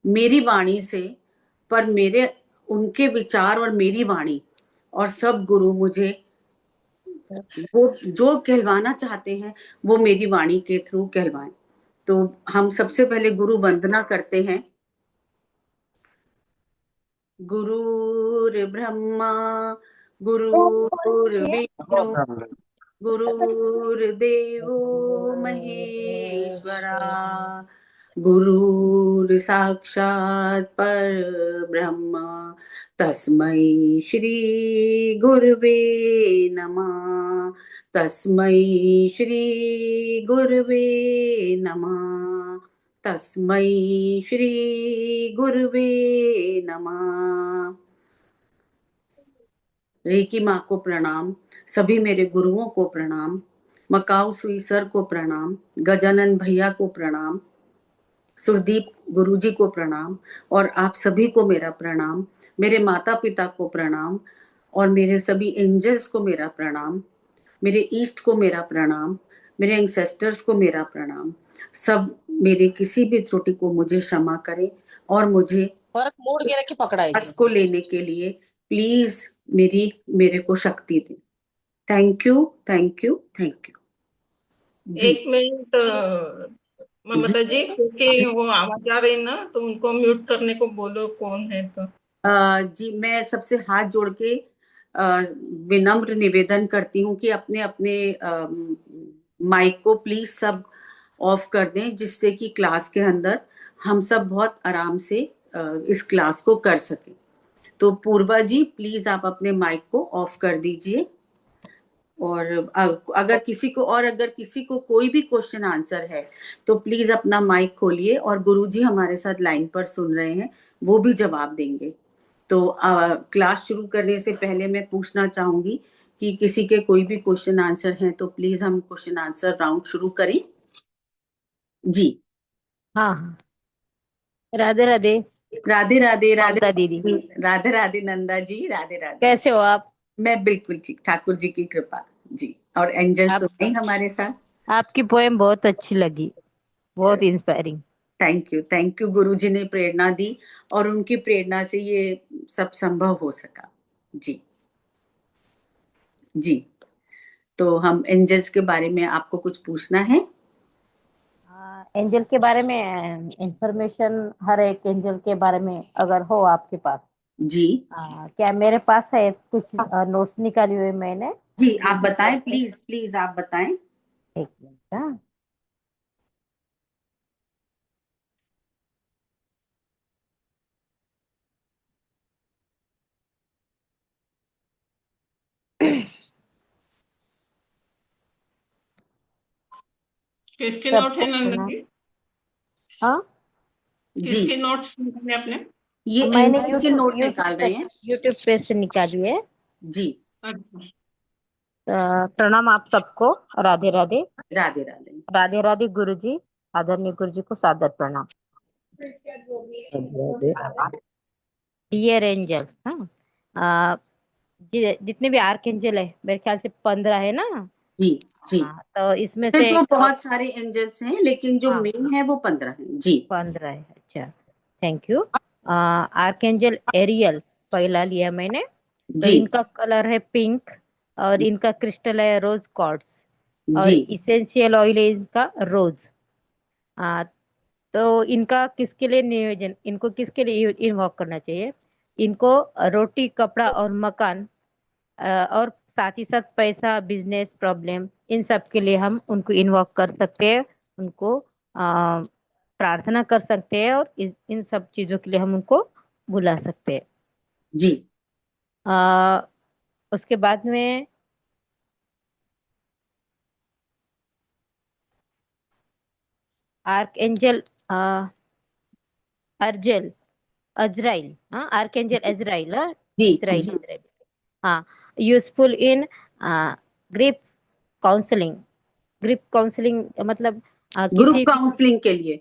मेरी वाणी से, पर मेरे उनके विचार और मेरी वाणी और सब गुरु मुझे वो जो कहलवाना चाहते हैं वो मेरी वाणी के थ्रू कहलवाएं। तो हम सबसे पहले गुरु वंदना करते हैं। गुरुर्ब्रह्मा गुरुर्विष्णु गुरुर्देवो महेश्वरा गुरुर्साक्षात् परब्रह्म तस्मै श्री गुरवे नमः। तस्मै श्री गुरवे नमः। तस्मै श्री गुरवे नमः। रेकी माँ को प्रणाम, सभी मेरे गुरुओं को प्रणाम, मकाऊ सुई सर को प्रणाम, गजानन भैया को प्रणाम, सुरदीप गुरुजी को प्रणाम और आप सभी को मेरा प्रणाम। मेरे माता पिता को प्रणाम और मेरे सभी एंजल्स को मेरा प्रणाम। मेरे ईस्ट को मेरा प्रणाम, मेरे एंसेस्टर्स को मेरा प्रणाम। सब मेरे किसी भी त्रुटि को मुझे क्षमा करें और मुझे फरक मोड़ के रखे पकड़ा है को लेने के लिए प्लीज मेरे को शक्ति दें। Thank you, thank you, thank you. जी 1 मिनट ममता जी, क्योंकि वो आवाज आ रही ना, तो उनको म्यूट करने को बोलो, कौन है तो। जी मैं सबसे हाथ जोड़ के विनम्र निवेदन करती हूँ कि अपने अपने माइक को प्लीज सब ऑफ कर दें, जिससे कि क्लास के अंदर हम सब बहुत आराम से इस क्लास को कर सकें। तो पूर्वा जी प्लीज आप अपने माइक को ऑफ कर दीजिए। और अगर किसी को कोई भी क्वेश्चन आंसर है तो प्लीज अपना माइक खोलिए और गुरुजी हमारे साथ लाइन पर सुन रहे हैं, वो भी जवाब देंगे। तो क्लास शुरू करने से पहले मैं पूछना चाहूंगी कि किसी के कोई भी क्वेश्चन आंसर हैं तो प्लीज हम क्वेश्चन आंसर राउंड शुरू करें। जी हाँ हाँ, राधे राधे। राधे राधे। ममता दीदी राधे राधे नंदा जी, राधे राधे। कैसे हो आप? मैं बिल्कुल ठीक, ठाकुर जी की कृपा। जी और एंजल्स आप तो हैं हमारे साथ। आपकी पोएम बहुत अच्छी लगी, बहुत इंस्पायरिंग। Thank you. गुरुजी ने प्रेरणा दी और उनकी प्रेरणा से ये सब संभव हो सका। जी जी। तो हम एंजल्स के बारे में आपको कुछ पूछना है? एंजल के बारे में इंफॉर्मेशन, हर एक एंजल के बारे में अगर हो आपके पास। जी क्या मेरे पास है कुछ नोट्स निकाली हुए मैंने। जी आप बताएं, प्लीज प्लीज आप बताएं। एक मिनट। हाँ किसके सब नोट है नंदा जी? हाँ जी किसके नोट्स निकाले आपने? ये मैंने एंजल्स के यूट्यूब नोट यूट्यूब निकाल पे रहे हैं। यूट्यूब पे से निकाली है। जी अच्छा, प्रणाम आप सबको। राधे राधे। राधे राधे। राधे राधे गुरुजी। आदरणीय गुरुजी को सादर प्रणाम। Dear angel. हाँ जितने भी आर्क एंजल है मेरे ख्याल से 15 है ना। जी जी हाँ तो इसमें फिर से तो एक बहुत सारे एंजल्स हैं, लेकिन जो हाँ मेन है वो 15 हैं। जी 15 है। अच्छा, thank you. Archangel Ariel पहला लिया मैंने। तो जी इनका कलर है पिंक और इनका क्रिस्टल है रोज क्वार्ट्ज और जी इसेंशियल ऑयल है इनका रोज। तो इनका किसके लिए नियोजन, इनको किसके लिए इन्वॉक करना चाहिए? इनको रोटी कपड़ा और मकान और साथ ही साथ पैसा बिजनेस प्रॉब्लम, इन सब के लिए हम उनको इन्वॉक कर सकते हैं। उनको प्रार्थना कर सकते हैं और इन सब चीजों के लिए हम उनको बुला सकते हैं। जी अ, उसके बाद में आर्क एंजल अर्जल अजराइल। हाँ आर्क एंजल अजराइल। हाँ जी इजराइल जी इजराइल। हाँ useful in grief counselling. Grief counselling मतलब ग्रुप किसी काउंसलिंग के लिए।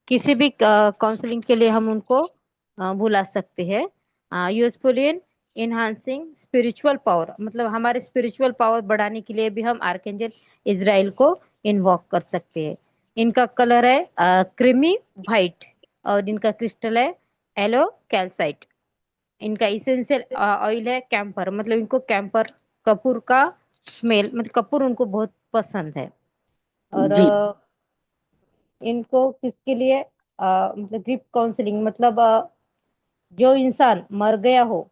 किसी भी काउंसलिंग के लिए हम उनको बुला सकते हैं। Useful in enhancing spiritual power, मतलब हमारे स्पिरिचुअल पावर बढ़ाने के लिए भी हम आर्कएंजल इजराइल को इन्वॉक कर सकते हैं। इनका कलर है क्रीमी वाइट और इनका क्रिस्टल है एलो कैल्साइट। इनका इसेंशियल ऑयल है कैंपर, मतलब इनको कैंपर कपूर का स्मेल, मतलब कपूर उनको बहुत पसंद है। और जी। इनको किसके लिए मतलब ग्रीफ काउंसलिंग, मतलब जो इंसान मर गया हो,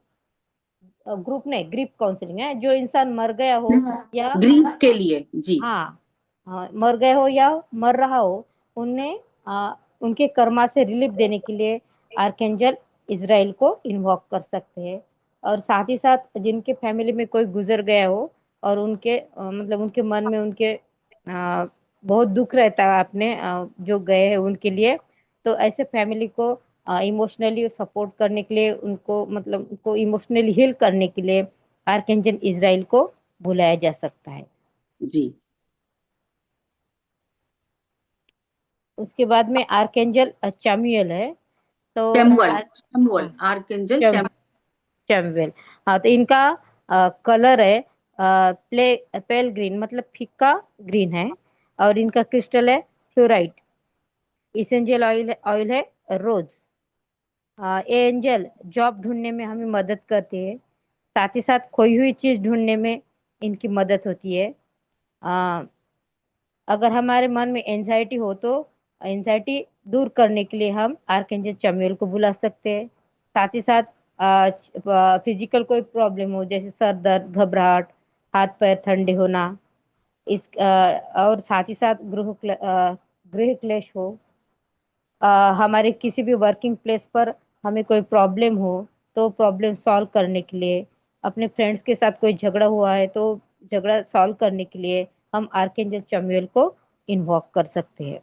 ग्रुप नहीं ग्रीफ काउंसलिंग है, जो इंसान मर गया हो या ग्रीफ के लिए। जी। हाँ, हाँ मर गए हो या मर रहा हो, उन्हें उनके कर्मा से रिलीफ देने के लिए आर्कएंजल इजराइल को इन्वोक कर सकते हैं। और साथ ही साथ जिनके फैमिली में कोई गुजर गया हो और उनके मतलब उनके मन में उनके बहुत दुख रहता है अपने जो गए हैं उनके लिए, तो ऐसे फैमिली को इमोशनली सपोर्ट करने के लिए, उनको मतलब उनको इमोशनली हील करने के लिए आर्कएंजल इजराइल को बुलाया जा सकता है। जी। उसके बाद में आर्केंजल चैमुअल है। तो शैमुअल। शैमुअल, हाँ, आर्कएंजल चैम शैमुअल। चैमुअल। हाँ, तो इनका कलर है पेल ग्रीन, मतलब फीका ग्रीन है। और इनका क्रिस्टल है फ्लोराइट। इसेंशियल ऑयल है रोज। ये एंजल जॉब ढूंढने में हमें मदद करते हैं। साथ ही साथ खोई हुई चीज ढूंढने में इनकी मदद होती है। अ, अगर हमारे मन में एंजाइटी हो तो एंजाइटी दूर करने के लिए हम आर्कएंजल चमेल को बुला सकते हैं। साथ ही साथ फिजिकल कोई प्रॉब्लम हो, जैसे सर दर्द, घबराहट, हाथ पैर ठंडे होना, और साथ ही साथ गृह क्लेश हो, हमारे किसी भी वर्किंग प्लेस पर हमें कोई प्रॉब्लम हो, तो प्रॉब्लम सॉल्व करने के लिए, अपने फ्रेंड्स के साथ कोई झगड़ा हुआ है तो झगड़ा सॉल्व करने के लिए हम आर्कएंजल चमुएल को इन्वोक कर सकते हैं।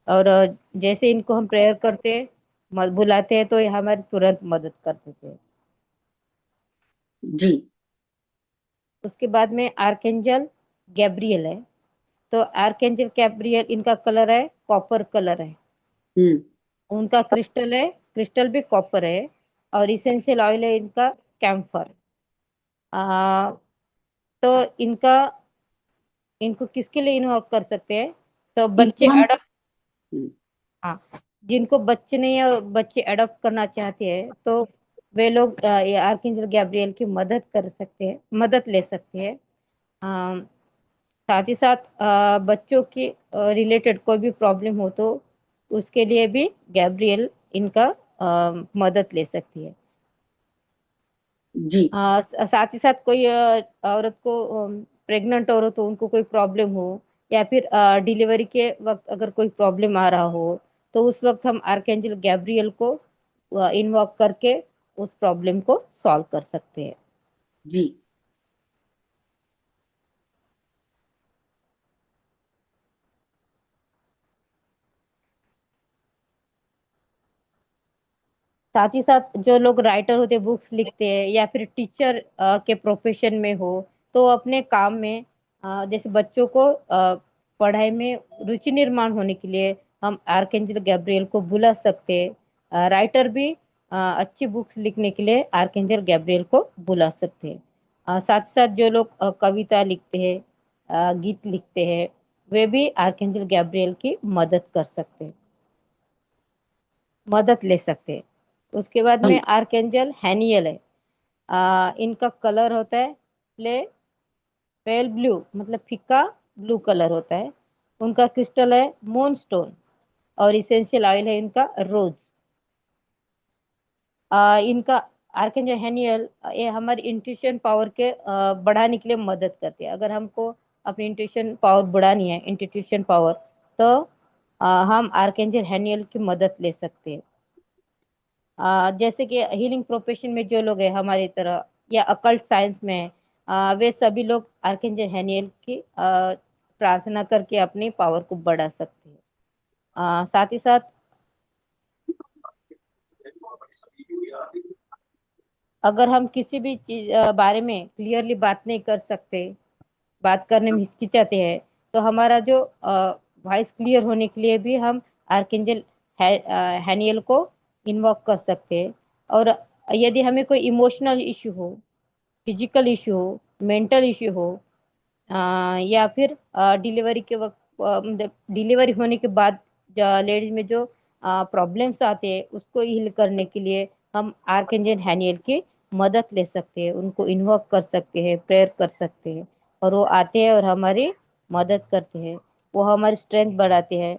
और जैसे इनको हम प्रेयर करते हैं, बुलाते हैं, तो ये हमारी तुरंत मदद कर देते हैं। जी। उसके बाद में आर्कएंजल गैब्रियल है। तो आर्कएंजल गैब्रियल, इनका कलर है कॉपर कलर है। हम्म। उनका क्रिस्टल है, क्रिस्टल भी कॉपर है। और इसेंशियल ऑयल है इनका कैम्फर। आ, तो इनका इनको किसके लिए इन्वोक कर सकते हैं? तो बच्चे इनको हम। अडॉप्ट, हम्म। हाँ, जिनको बच्चे नहीं या बच्चे अडॉप्ट करना चाहते हैं, तो वे लोग ये आर्कएंजल गैब्रियल की मदद कर सकते हैं, मदद ले सकते हैं। आ, साथ ही साथ बच्चों की रिलेटेड कोई भी प्रॉब्लम हो तो उसके लिए भी गैब्रियल इनका मदद ले सकती है। जी। साथ ही साथ कोई औरत को प्रेग्नेंट औरत हो, उनको कोई प्रॉब्लम हो, या फिर डिलीवरी के वक्त अगर कोई प्रॉब्लम आ रहा हो, तो उस वक्त हम आर्कएंजल गैब्रियल को इन्वॉक करके उस प्रॉब्लम को सॉल्व कर सकते हैं। जी। साथ ही साथ जो लोग राइटर होते, बुक्स लिखते हैं, या फिर टीचर के प्रोफेशन में हो, तो अपने काम में जैसे बच्चों को पढ़ाई में रुचि निर्माण होने के लिए हम आर्कएंजल गैब्रियल को बुला सकते हैं। राइटर भी अच्छी बुक्स लिखने के लिए आर्कएंजल गैब्रियल को बुला सकते हैं। साथ ही साथ जो लोग कविता लिखते हैं, गीत लिखते हैं, वे भी आर्कएंजल गैब्रियल की मदद कर सकते हैं, मदद ले सकते हैं। उसके बाद में आर्कएंजल हैनियल है। इनका कलर होता है प्ले पेल ब्लू, मतलब फीका ब्लू कलर होता है। उनका क्रिस्टल है मून स्टोन। और इसेंशियल ऑयल है इनका रोज। इनका आर्कएंजल हैनियल ये हमारी इंट्यूशन पावर के बढ़ाने के लिए मदद करते हैं। अगर हमको अपनी इंट्यूशन पावर बढ़ानी है, इंट्यूशन पावर, तो हम आर्कएंजल हैनियल की मदद ले सकते हैं। जैसे कि हीलिंग प्रोफेशन में जो लोग हैं हमारी तरह, या अकल्ट साइंस में हैं, वे सभी लोग आर्कएंजल हैनियल की प्रार्थना करके अपनी पावर को बढ़ा सकते हैं। साथ ही साथ अगर हम किसी भी चीज बारे में क्लियरली बात नहीं कर सकते, बात करने में हिचकिचाते हैं, तो हमारा जो वॉइस क्लियर होने के लिए भी हम आर्कएंजल हैनियल को इन्वॉक कर सकते हैं। और यदि हमें कोई इमोशनल इशू हो, फिजिकल इशू हो, मेंटल इशू हो, या फिर डिलीवरी के वक्त, मतलब डिलीवरी होने के बाद लेडीज में जो प्रॉब्लम्स आते हैं उसको हील करने के लिए हम आर्कएंजल हैनियल की मदद ले सकते हैं, उनको इन्वोक कर सकते हैं, प्रेयर कर सकते हैं, और वो आते हैं और हमारी मदद करते हैं, वो हमारी स्ट्रेंथ बढ़ाते हैं।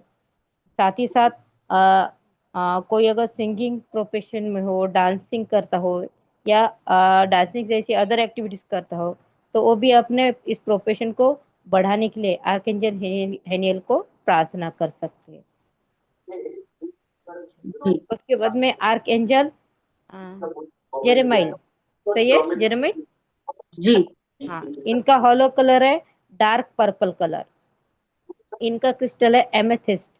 साथ ही साथ आ, कोई अगर सिंगिंग प्रोफेशन में हो, डांसिंग करता हो, या डांसिंग जैसी अदर एक्टिविटीज करता हो, तो वो भी अपने इस प्रोफेशन को बढ़ाने के लिए आर्कएंजल हेनियल को प्रार्थना कर सकते हैं। जी उसके बाद में आर्कएंजल जेरेमाइल, सही है जेरेमाइल। जी हाँ, इनका हॉलो कलर है डार्क पर्पल कलर, इनका क्रिस्टल है एमेथिस्ट,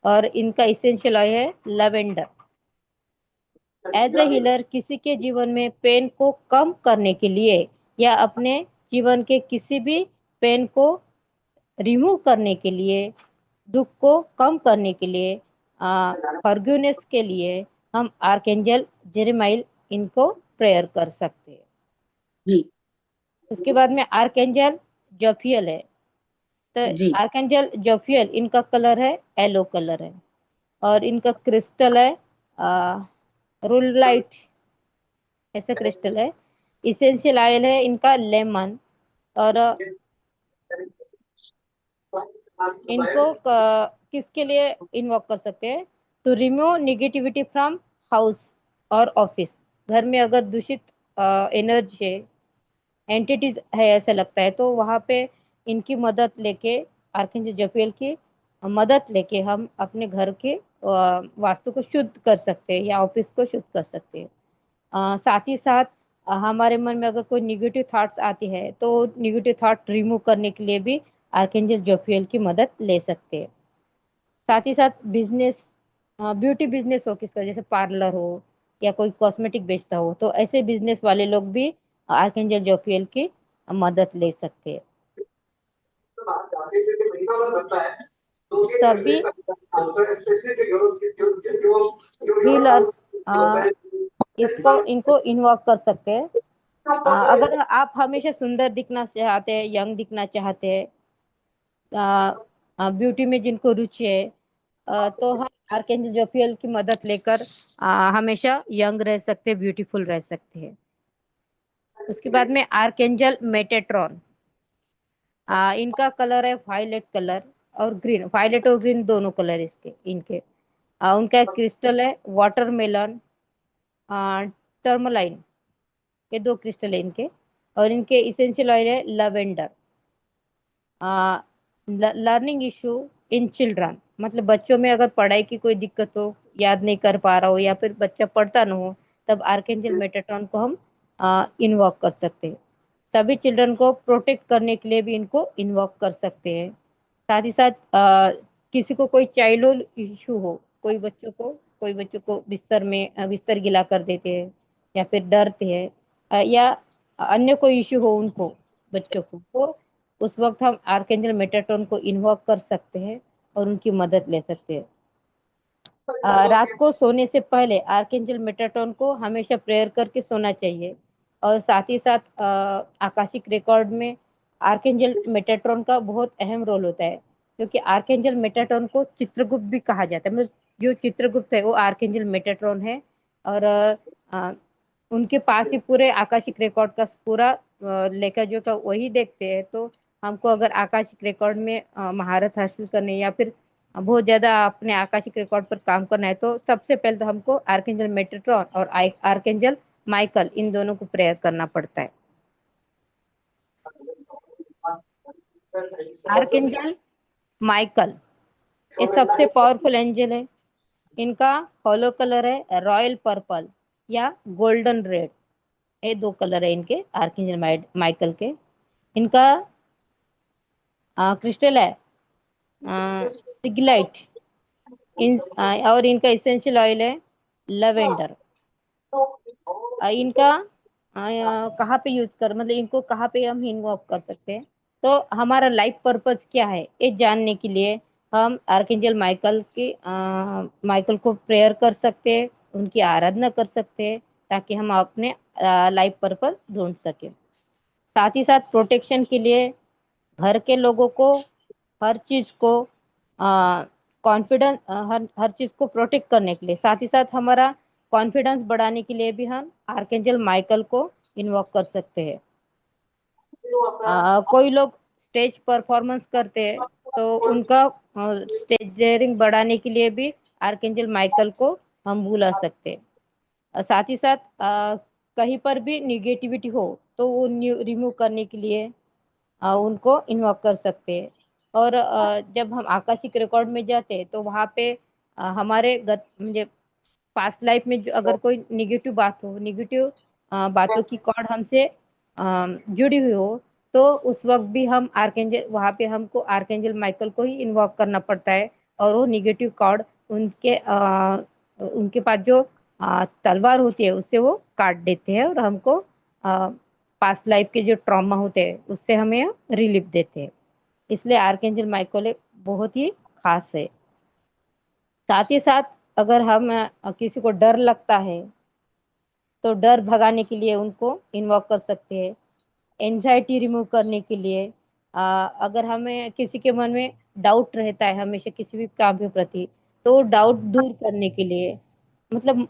और इनका इसेंशियल ऑयल है लेवेंडर। एज ए हीलर किसी के जीवन में पेन को कम करने के लिए या अपने जीवन के किसी भी पेन को रिमूव करने के लिए, दुख को कम करने के लिए, फॉरगिवनेस के लिए हम आर्कएंजल जेरेमाइल इनको प्रेयर कर सकते हैं। जी उसके बाद में आर्कएंजल जोफियल है। तो जी आर्कएंजल जोफियल इनका कलर है येलो कलर है, और इनका क्रिस्टल है रूलाइट, ऐसा क्रिस्टल है। इसेंशियल ऑयल है इनका लेमन, और इनको किसके लिए इन्वोक कर सकते हैं? To remove negativity from house और ऑफिस। घर में अगर दूषित एनर्जी है, एंटिटीज है ऐसा लगता है, तो वहाँ पे इनकी मदद लेके, आर्कएंजल जफियल की मदद लेके हम अपने घर के वास्तु को शुद्ध कर सकते हैं या ऑफिस को शुद्ध कर सकते हैं। साथ ही साथ हमारे मन में अगर कोई निगेटिव थॉट्स आती है, तो निगेटिव थॉट रिमूव करने के लिए भी आर्कएंजल जोफियल की मदद ले सकते हैं। साथ ही साथ बिजनेस, ब्यूटी बिजनेस हो किसका, जैसे पार्लर हो या कोई कॉस्मेटिक बेचता हो, तो ऐसे बिजनेस वाले लोग भी आर्कएंजल जोफियल की मदद ले सकते हैं। सभी हीलर्स इसको इनको इन्वॉक कर सकते हैं। अगर आप हमेशा सुंदर दिखना चाहते हैं, यंग दिखना चाहते हैं, ब्यूटी में जिनको रुचि है, तो हम आर्कएंजल जोफियल की मदद लेकर हमेशा यंग रह सकते हैं, ब्यूटीफुल रह सकते हैं। उसके बाद में आर्कएंजल मेटेट्रॉन, इनका कलर है वायलेट कलर और ग्रीन, वायलेट और ग्रीन दोनों कलर इसके इनके। उनका क्रिस्टल है वाटरमेलन, टर्मलाइन, ये दो क्रिस्टल है इनके, और इनके इसेंशियल ऑयल है lavender. Learning issue in children, मतलब बच्चों में अगर पढ़ाई की कोई दिक्कत हो, याद नहीं कर पा रहा हो, या फिर बच्चा पढ़ता ना हो, तब आर्कएंजल मेटाट्रॉन को हम इन्वॉक कर सकते हैं। सभी चिल्ड्रन को प्रोटेक्ट करने के लिए भी इनको इन्वॉक कर सकते हैं। साथ ही साथ किसी को कोई चाइल्डहुड इशू हो, कोई बच्चों को बिस्तर में बिस्तर गिला कर देते हैं, या फिर डरते हैं, या अन्य कोई इशू हो उनको, बच्चों को, तो उस वक्त हम आर्कएंजल मेटाट्रॉन को इन्वोक कर सकते हैं और उनकी मदद ले सकते हैं। रात को सोने से पहले आर्कएंजल मेटाट्रॉन को हमेशा प्रेयर करके सोना चाहिए। और साथ ही साथ आकाशिक रिकॉर्ड में आर्कएंजल मेटाट्रॉन का बहुत अहम रोल होता है, क्योंकि आर्कएंजल मेटाट्रॉन को चित्रगुप्त भी कहा जाता है। मतलब जो चित्रगुप्त है वो आर्कएंजल मेटाट्रॉन है, और उनके पास ही पूरे आकाशिक रिकॉर्ड का पूरा लेखा जोखा वही देखते हैं। तो हमको अगर आकाशिक रिकॉर्ड में महारत हासिल करनी है, या फिर बहुत ज्यादा अपने आकाशिक रिकॉर्ड पर काम करना है, तो सबसे पहले तो हमको आर्कएंजल मेटाट्रॉन और आर्कएंजल माइकल, इन दोनों को प्रेयर करना पड़ता है। आर्कएंजल माइकल ये सबसे पावरफुल एंजल है। इनका हॉलो कलर है रॉयल पर्पल या गोल्डन रेड, ये दो कलर है इनके आर्कएंजल माइकल के। इनका क्रिस्टल है सिगलाइट, और इनका इसेंशियल ऑयल है लवेंडर। इनका कहाँ पे यूज कर, मतलब इनको कहाँ पे हम इन्वॉल्व कर सकते हैं? तो हमारा लाइफ पर्पस क्या है ये जानने के लिए हम आर्कएंजल माइकल को प्रेयर कर सकते हैं, उनकी आराधना कर सकते हैं, ताकि हम अपने लाइफ पर्पस ढूंढ सके। साथ ही साथ प्रोटेक्शन के लिए घर के लोगों को, हर चीज को कॉन्फिडेंस, हर हर चीज को प्रोटेक्ट करने के लिए, साथ ही साथ हमारा कॉन्फिडेंस बढ़ाने के लिए भी हम आर्कएंजल माइकल को इन्वोक कर सकते हैं। कोई लोग स्टेज परफॉर्मेंस करते हैं तो उनका स्टेज डेयरिंग बढ़ाने के लिए भी आर्कएंजल माइकल को हम बुला सकते हैं। साथ ही साथ कहीं पर भी निगेटिविटी हो तो वो रिमूव करने के लिए उनको इन्वॉक कर सकते हैं। और जब हम आकाशिक रिकॉर्ड में जाते हैं तो वहाँ पे हमारे गत म्हणजे पास्ट लाइफ में जो अगर कोई निगेटिव बात हो, निगेटिव बातों की कॉर्ड हमसे जुड़ी हुई हो, तो उस वक्त भी हम आर्केंजल, वहाँ पे हमको आर्केंजल माइकल को ही इन्वॉक करना पड़ता है और वो निगेटिव कॉर्ड उनके पास जो तलवार होती है उससे वो काट देते हैं और हमको पास्ट लाइफ के जो ट्रॉमा होते हैं उससे हमें रिलीफ देते हैं। इसलिए आर्केंजल माइकल एक बहुत ही खास है। साथ ही साथ अगर हम किसी को डर लगता है तो डर भगाने के लिए उनको इन्वॉक कर सकते हैं। एंजाइटी रिमूव करने के लिए अगर हमें किसी के मन में डाउट रहता है हमेशा किसी भी काम के प्रति, तो डाउट दूर करने के लिए, मतलब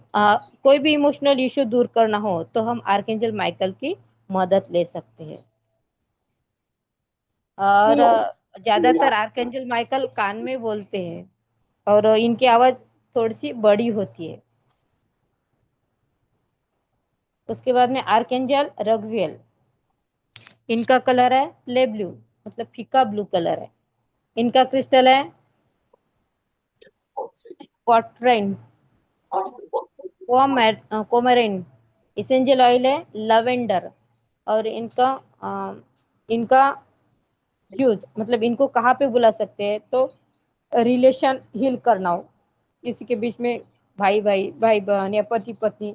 कोई भी इमोशनल इश्यू दूर करना हो तो हम आर्कएंजल माइकल की मदद ले सकते हैं। और ज्यादातर आर्कएंजल माइकल कान में बोलते हैं और इनकी आवाज थोड़ी सी बड़ी होती है। उसके बाद में आर्कएंजल रगवियल, इनका कलर है प्ले ब्लू, मतलब फीका ब्लू कलर है। इनका क्रिस्टल है क्वार्टराइन कोमरिन। इसेंशियल ऑयल है लवेंडर। और इनका यूज, मतलब इनको कहाँ पे बुला सकते हैं, तो रिलेशन हील करना हो किसी के बीच में, भाई भाई, भाई बहन, या पति पत्नी,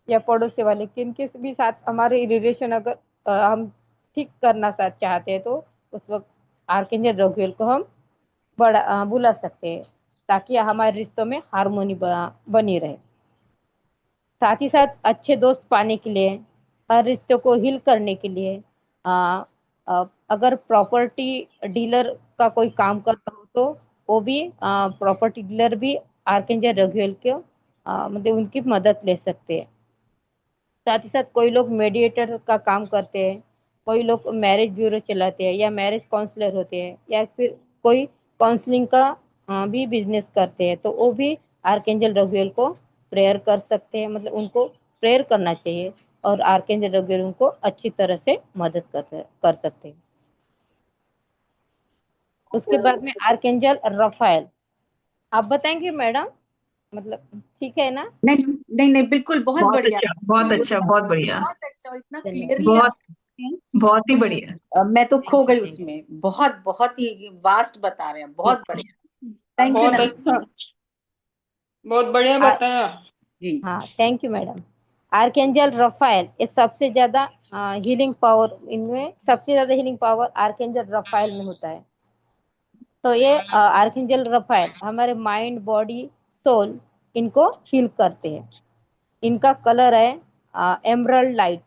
या पड़ोसी वाले, किन के भी साथ हमारे रिलेशन अगर हम ठीक करना साथ चाहते हैं तो उस वक्त आर्कएंजल रगुएल को हम बुला सकते हैं ताकि हमारे रिश्तों में हारमोनी बनी रहे। साथ ही साथ अच्छे दोस्त पाने के लिए, हर रिश्ते को हील करने के लिए, अगर प्रॉपर्टी डीलर का कोई काम करता हो तो वो भी प्रॉपर्टी डीलर भी आर्कएंजल रघुएल के मतलब उनकी मदद ले सकते हैं। साथ ही साथ कोई लोग मेडिएटर का काम करते हैं, कोई लोग मैरिज ब्यूरो चलाते हैं, या मैरिज काउंसलर होते हैं, या फिर कोई काउंसलिंग का भी बिजनेस करते हैं, तो वो भी आर्कएंजल रघुएल को प्रेयर कर सकते हैं, मतलब उनको प्रेयर करना चाहिए और आर्कएंजल रघुएल उनको अच्छी तरह से मदद कर सकते हैं। उसके बाद में आर्कएंजल रफाएल, आप बताएंगे मैडम, मतलब ठीक है ना? नहीं नहीं नहीं, बिल्कुल बहुत बहुत बढ़िया। अच्छा, बहुत अच्छा, बहुत बढ़िया, बहुत अच्छा, और इतना धन्यवाद। क्लियरली आप बहुत बताते हैं। बहुत ही बढ़िया। मैं तो खो गई Thank you. उसमें, बहुत बहुत ही वास्ट बता रहे हैं, बहुत बढ़िया। थैंक यू बहुत नंदिनी अच्छा, बहुत बढ़िया आ- बताया। जी। हाँ, thank you madam. Archangel Rafale, ये सबसे ज्यादा हीलिंग पावर, इनमें सबसे ज्यादा हीलिंग पावर आर्कएंजल रफाएल में होता है। तो ये आर्कएंजल रफाएल हमारे माइंड, बॉडी, सोल, इनको हील करते हैं। इनका कलर है एमरल्ड लाइट,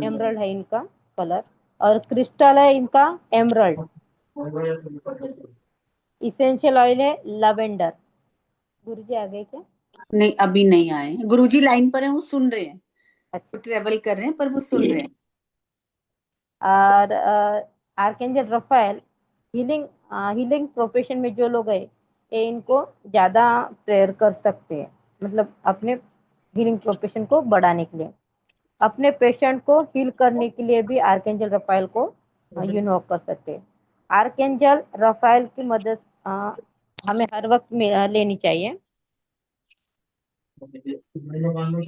एमरल्ड है इनका कलर। और क्रिस्टल है इनका एमरल्ड। इसेंशियल ऑयल है लवेंडर। गुरुजी आ गए क्या? नहीं, अभी नहीं आए हैं गुरुजी, लाइन पर हैं, वो सुन रहे हैं, वो अच्छा। ट्रेवल कर रहे हैं पर वो सुन रहे हैं। और archangel Rafale healing, healing profession में जो लोग हैं ये इनको ज्यादा प्रेयर कर सकते हैं, मतलब अपने हीलिंग प्रोफेशन को बढ़ाने के लिए, अपने पेशेंट को हील करने के लिए भी आर्कएंजल रफाएल को इन्वोक कर सकते हैं। आर्कएंजल रफाएल की मदद हमें हर वक्त में लेनी चाहिए।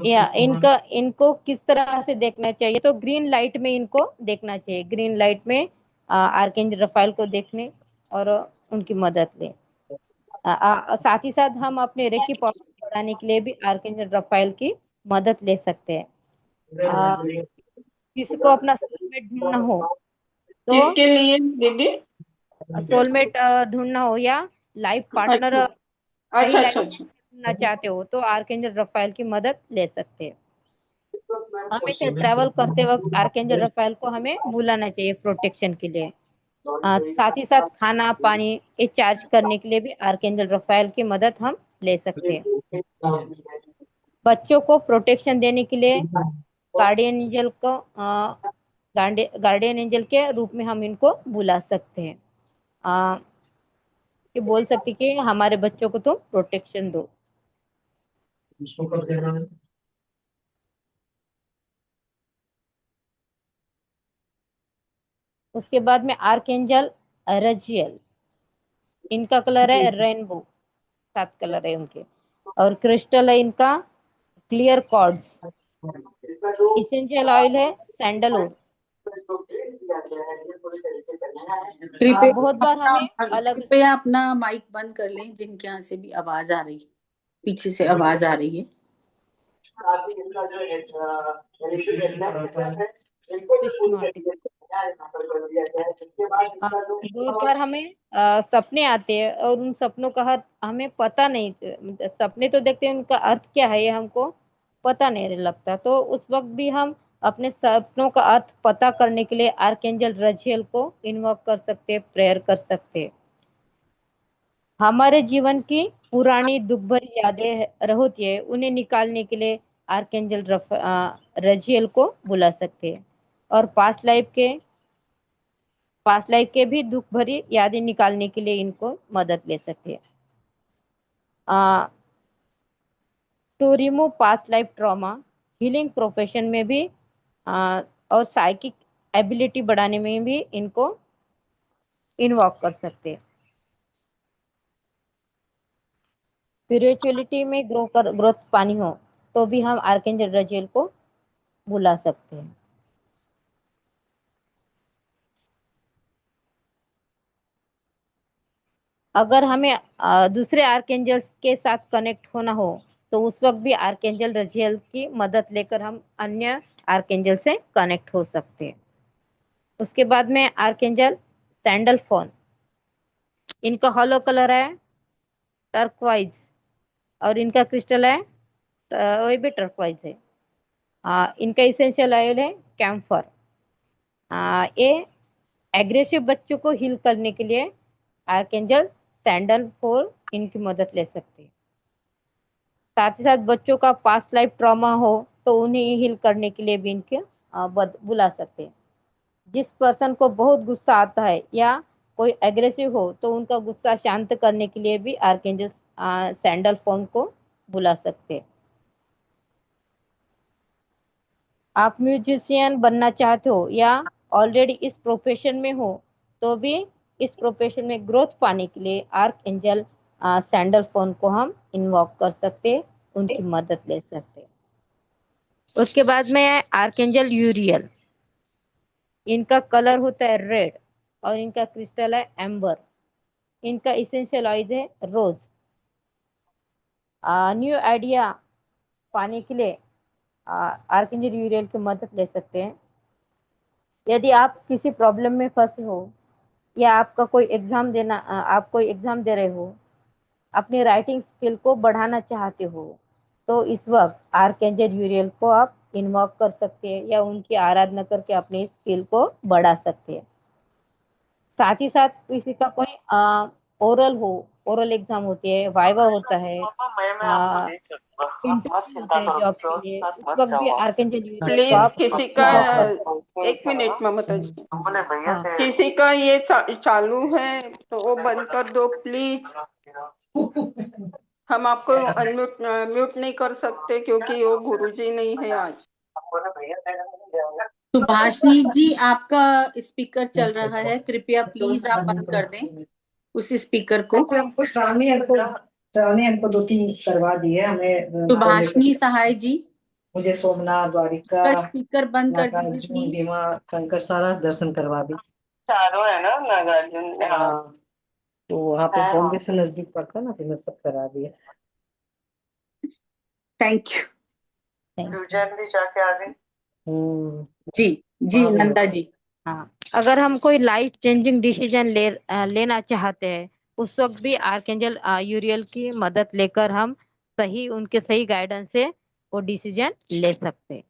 या इनको किस तरह से देखना चाहिए, तो ग्रीन लाइट में इनको देखना चाहिए, ग्रीन लाइट में आर्कएंजल रफाएल को देखने और उनकी मदद लें। साथ ही साथ हम अपने रेकी पावर बढ़ाने के लिए भी आर्कएंजल रफाएल की मदद ले सकते हैं। आ, किसी को अपना सोलमेट ढूंढना हो तो, किसके लिए दीदी? सोलमेट ढूंढना हो या लाइफ पार्टनर, अच्छा सही अच्छा लाइफ अच्छा अच्छा। ढूंढना चाहते हो तो आर्कएंजल रफाएल की मदद ले सकते हैं। हमेशा ट्रैवल करते वक्त आर्कएंजल रफाएल को हमें बुलाना चाहिए प्रोटेक्शन के लिए। साथ ही साथ खाना पानी ये चार्ज करने के लिए भी आर्कएंजल रफाएल की मदद हम ले सकते हैं। बच्चों को प्रोटेक्शन देने के लिए गार्डियन एंजल को गार्डियन एंजल के रूप में हम इनको बुला सकते हैं। कि बोल सकते कि हमारे बच्चों को तुम प्रोटेक्शन दो। उसके बाद में आर्कएंजल रजियल, इनका कलर है रेनबो, 7 कलर है उनके, और क्रिस्टल है इनका क्लियर कॉर्ड्स। इसेंशियल ऑयल है सैंडलवुड। बहुत बार हमें अलग कृपया अपना माइक बंद कर लें, जिनके यहाँ से भी आवाज आ रही है, पीछे से आवाज आ रही है। बहुत बार हमें सपने आते हैं और उन सपनों का अर्थ हमें पता नहीं, सपने तो देखते हैं, उनका अर्थ क्या है ये हमको पता नहीं लगता। तो उस वक्त भी हम अपने सपनों का अर्थ पता करने के लिए आर्कएंजल रजियल को इन्वोक कर सकते हैं, प्रेयर कर सकते हैं। हमारे जीवन की पुरानी दुख भरी यादें होती है, उन्हें निकालने के लिए आर्कएंजल रजियल को बुला सकते हैं। और पास्ट लाइफ के भी दुख भरी यादें निकालने के लिए इनको मदद ले सकते हैं। To remove past life trauma, healing profession में भी और साइकिक एबिलिटी बढ़ाने में भी इनको इन्वॉक कर सकते हैं। स्पिरिचुअलिटी में ग्रोथ पानी हो तो भी हम आर्कएंजल रजियल को बुला सकते हैं। अगर हमें दूसरे आर्कएंजल्स के साथ कनेक्ट होना हो तो उस वक्त भी आर्कएंजल रजियल की मदद लेकर हम अन्य आर्कएंजल से कनेक्ट हो सकते हैं। उसके बाद में आर्कएंजल सैंडल फोन, इनका हॉलो कलर है टर्कवाइज और इनका क्रिस्टल है वही भी टर्कवाइज है। इनका इसेंशियल ऑयल है कैम्फर। ये एग्रेसिव बच्चों को हील करने के लिए आर्कएंजल सैंडल फोन इनकी मदद ले सकते हैं। साथ ही साथ बच्चों का पास्ट लाइफ ट्रॉमा हो तो उन्हें हील करने के लिए भी इनके बुला सकते हैं। जिस पर्सन को बहुत गुस्सा आता है या कोई एग्रेसिव हो तो उनका गुस्सा शांत करने के लिए भी आर्कएंजल सैंडल फोन को बुला सकते हैं। आप म्यूजिशियन बनना चाहते हो या ऑलरेडी इस प्रोफेशन में हो तो भी इस प्रोफेशन में ग्रोथ पाने के लिए आर्कएंजल सैंडल फोन को हम इन्वॉक कर सकते हैं, उनकी मदद ले सकते हैं। उसके बाद में है आर्कएंजल यूरियल, इनका कलर होता है रेड और इनका क्रिस्टल है एम्बर। इनका इसेंशियल ऑयल है रोज। न्यू आइडिया पाने के लिए आर्कएंजल यूरियल की मदद ले सकते हैं। यदि आप किसी प्रॉब्लम में फंसे हो या आप कोई एग्जाम दे रहे हो, अपनी राइटिंग स्किल को बढ़ाना चाहते हो तो इस वक्त आर्कएंजल यूरियल को आप इन्वॉक कर सकते हैं या उनकी आराधना करके अपने स्किल को बढ़ा सकते हैं। साथ ही साथ किसी का कोई ओरल एग्जाम होती है, वाइवा होता है, इंटरव्यू होता है जॉब के लिए, उस वक्त भी आर्कएंजल यूरियल को प्लीज आप किसी का इन्वॉक कर सकते एक मिनट ममता जी, हैं। हाँ। किसी का ये चालू है तो वो बंद कर दो प्लीज। हम आपको अनम्यूट म्यूट नहीं कर सकते क्योंकि वो गुरुजी नहीं है आज। सुभाषिनी जी, आपका स्पीकर चल रहा है, कृपया प्लीज आप बंद कर दें उस स्पीकर को। हमको श्रावणी हमको 2-3 करवा दिए हमें। सुभाषिनी सहाय जी, मुझे सोमनाथ, द्वारिका, का स्पीकर बंद कर दीजिए नागार्जुन, प्लीज। भीमा शंकर सारा दर्शन करवा दी। चारों है ना नागार्जुन। हाँ, तो वहाँ पे बॉम्बे से नजदीक पड़ता ना, फिर मैं सब करा दिया। थैंक यू भी जाके आ गए। जी। जी नंदा जी। हाँ, अगर हम कोई लाइफ चेंजिंग डिसीजन लेना चाहते हैं उस वक्त भी आर्कएंजल यूरियल की मदद लेकर हम उनके सही गाइडेंस से वो डिसीजन ले सकते हैं।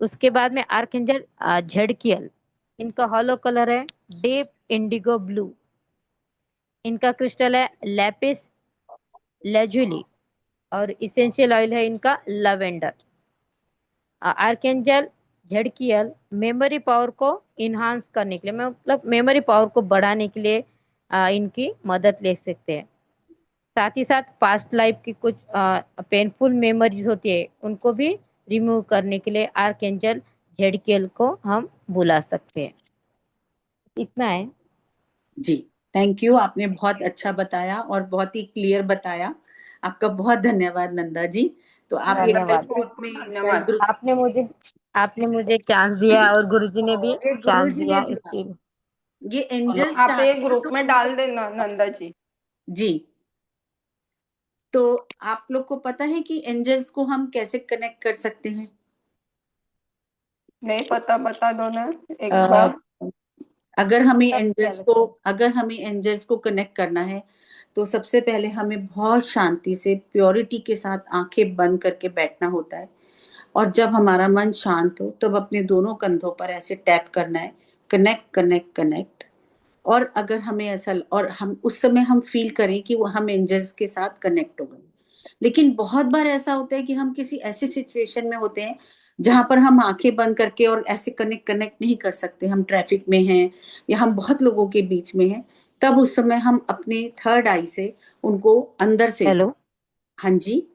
उसके बाद में आर्कएंजल झड़कियल, इनका हॉलो कलर है डीप इंडिगो ब्लू। इनका क्रिस्टल है लैपिस लेजुली। और इसेंशियल ऑयल है इनका लवेंडर। आर्केंजल झड़कियल मेमोरी पावर को इन्हांस करने के लिए, मतलब मेमोरी पावर को बढ़ाने के लिए इनकी मदद ले सकते हैं। साथ ही साथ पास्ट लाइफ की कुछ पेनफुल मेमोरीज होती है उनको भी रिमूव करने के लिए आर्केंजल झड़कियल को हम बुला सकते हैं। इतना है। जी, थैंक यू। आपने बहुत अच्छा बताया और बहुत ही क्लियर बताया। आपका बहुत धन्यवाद नंदा जी। तो आप ये धन्यवाद। ग्रुप में धन्यवाद। ग्रुप आपने मुझे चांस दिया और गुरुजी ने भी ये गुरु चांस जी दिया ने दिया। इसके। ये एंजल्स आप ये चाहते हैं ग्रुप तो में डाल देना नंदा जी। जी। तो आप लोग को पता है कि एंजल्स को हम कैसे कनेक्ट कर सकते हैं? नहीं पता, बता दो ना एक अ, बार। अगर हमें एंजल्स को कनेक्ट करना है तो सबसे पहले हमें बहुत शांति से प्योरिटी के साथ आंखें बंद करके बैठना होता है। और जब हमारा मन शांत हो तब अपने दोनों कंधों पर ऐसे टैप करना है, कनेक्ट कनेक्ट कनेक्ट। और अगर हमें ऐसा और हम उस समय हम फील करें कि वो हम एंजल्स के साथ कनेक्ट हो गए। लेकिन बहुत बार ऐसा होता है कि हम किसी ऐसी सिचुएशन में होते हैं जहां पर हम आंखें बंद करके और ऐसे कनेक्ट नहीं कर सकते। हम ट्रैफिक में हैं या हम बहुत लोगों के बीच में हैं। तब उस समय हम अपने थर्ड आई से उनको अंदर से, हेलो। हाँ जी,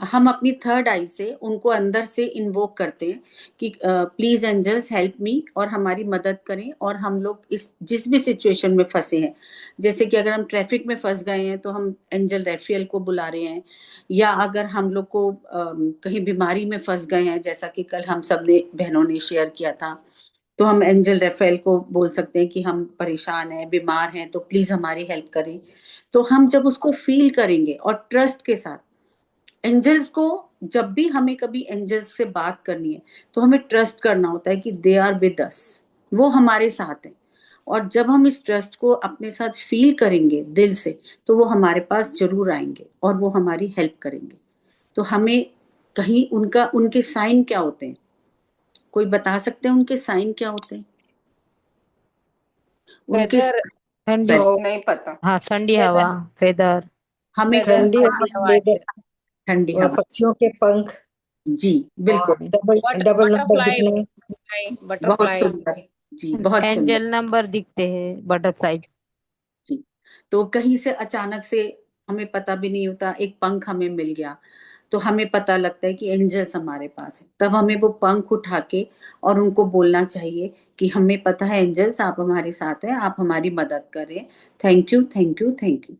हम अपनी थर्ड आई से उनको अंदर से इन्वोक करते हैं कि प्लीज एंजल्स हेल्प मी, और हमारी मदद करें। और हम लोग इस जिस भी सिचुएशन में फंसे हैं, जैसे कि अगर हम ट्रैफिक में फंस गए हैं तो हम एंजल रेफियल को बुला रहे हैं। या अगर हम लोग को कहीं बीमारी में फंस गए हैं, जैसा कि कल हम सब ने बहनों ने शेयर किया था, तो हम एंजल रेफेल को बोल सकते हैं कि हम परेशान हैं, बीमार हैं, तो प्लीज हमारी हेल्प करें। तो हम जब उसको फील करेंगे और ट्रस्ट के साथ एंजल्स को, जब भी हमें कभी एंजल्स से बात करनी है तो हमें ट्रस्ट करना होता है कि दे आर विद अस, वो हमारे साथ हैं। और जब हम इस ट्रस्ट को अपने साथ फील करेंगे दिल से, तो वो हमारे पास जरूर आएंगे और वो हमारी हेल्प करेंगे। तो हमें कहीं उनके साइन क्या होते हैं? कोई बता सकते हैं उनके साइन क्या होते हैं? उनके वेदर, ठंडी। तो नहीं पता। हाँ, ठंडी हवा, वेदर, फेदर। हमें ठंडी हवा, ठंडी हवा, पक्षियों के पंख जी बिल्कुल, और डबल डबल नंबर बटरफ्लाई, दिखने। बहुत बटरफ्लाई। सुंदर, जी बहुत सुंदर। एंजल नंबर दिखते हैं, बटरफ्लाई। जी, तो कहीं से अचानक से हमें पता भी नहीं होता, एक पंख हमें मिल गया तो हमें पता लगता है कि एंजल्स हमारे पास है। तब हमें वो पंख उठा के और उनको बोलना चाहिए कि हमें पता है एंजल्स आप हमारे साथ हैं, आप हमारी मदद कर रहे हैं। Thank you thank you thank you.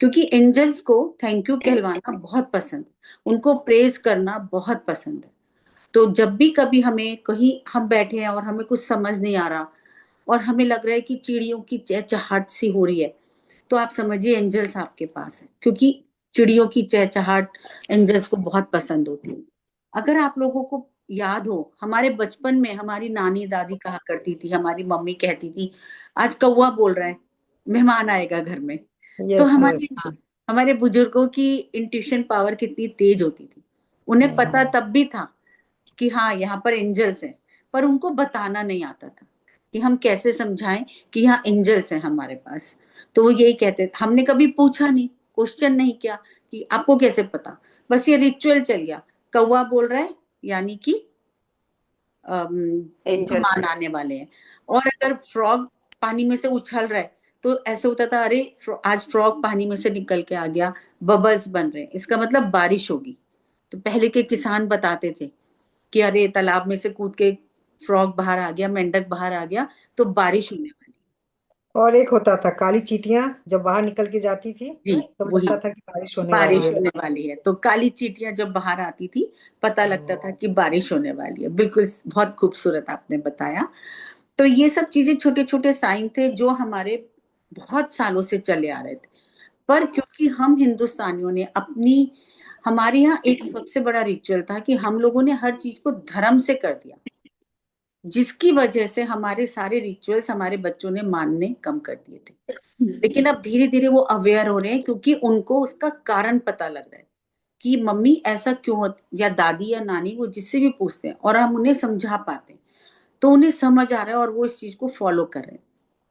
क्योंकि एंजल्स को थैंक यू कहलवाना बहुत पसंद है, उनको प्रेज करना बहुत पसंद है। तो जब भी कभी हमें कहीं हम बैठे हैं और हमें कुछ समझ नहीं आ रहा और हमें लग रहा है कि चिड़ियों की चहचहाट सी हो रही है, तो आप समझिए एंजल्स आपके पास है। क्योंकि चिड़ियों की चहचहाट एंजल्स को बहुत पसंद होती है। अगर आप लोगों को याद हो, हमारे बचपन में हमारी नानी दादी कहा करती थी, हमारी मम्मी कहती थी, आज कौवा बोल रहा है, मेहमान आएगा घर में। तो यस यस। हमारे बुजुर्गों की इंट्यूशन पावर कितनी तेज होती थी। उन्हें पता तब भी था कि हाँ यहाँ पर एंजल्स हैं, पर उनको बताना नहीं आता था कि हम कैसे समझाएं कि यहाँ एंजल्स हैं हमारे पास। तो वो यही कहते थे, हमने कभी पूछा नहीं, क्वेश्चन नहीं किया कि आपको कैसे पता। बस ये रिचुअल चल गया, कौवा बोल रहा है यानी कि एंजल्स। मेहमान आने वाले हैं। और अगर फ्रॉग पानी में से उछल रहा है तो ऐसे होता था, अरे आज फ्रॉग पानी में से निकल के आ गया, बबल्स बन रहे हैं, इसका मतलब बारिश होगी। तो पहले के किसान बताते थे कि अरे तालाब में से कूद के फ्रॉग बाहर आ गया, मेंढक बाहर आ गया, तो बारिश होने वाली। और एक होता था काली चींटियां जब बाहर निकल के जाती थी जी, तो वही, लगता था कि बारिश होने वाली बारिश है। होने वाली है। तो काली चींटियां जब बाहर आती थी पता लगता था कि बारिश होने वाली है। बिल्कुल, बहुत खूबसूरत आपने बताया। तो ये सब चीजें छोटे छोटे साइन थे जो हमारे बहुत सालों से चले आ रहे थे। पर क्योंकि हम हिंदुस्तानियों ने हमारे यहाँ एक सबसे बड़ा रिचुअल था कि हम लोगों ने हर चीज को धर्म से कर दिया, जिसकी वजह से हमारे सारे रिचुअल्स हमारे बच्चों ने मानने कम कर दिए थे। लेकिन अब धीरे धीरे वो अवेयर हो रहे हैं क्योंकि उनको उसका कारण पता लग रहा है कि मम्मी ऐसा क्यों या दादी या नानी, वो जिससे भी पूछते हैं और हम उन्हें समझा पाते हैं। तो उन्हें समझ आ रहा है और वो इस चीज को फॉलो कर रहे हैं।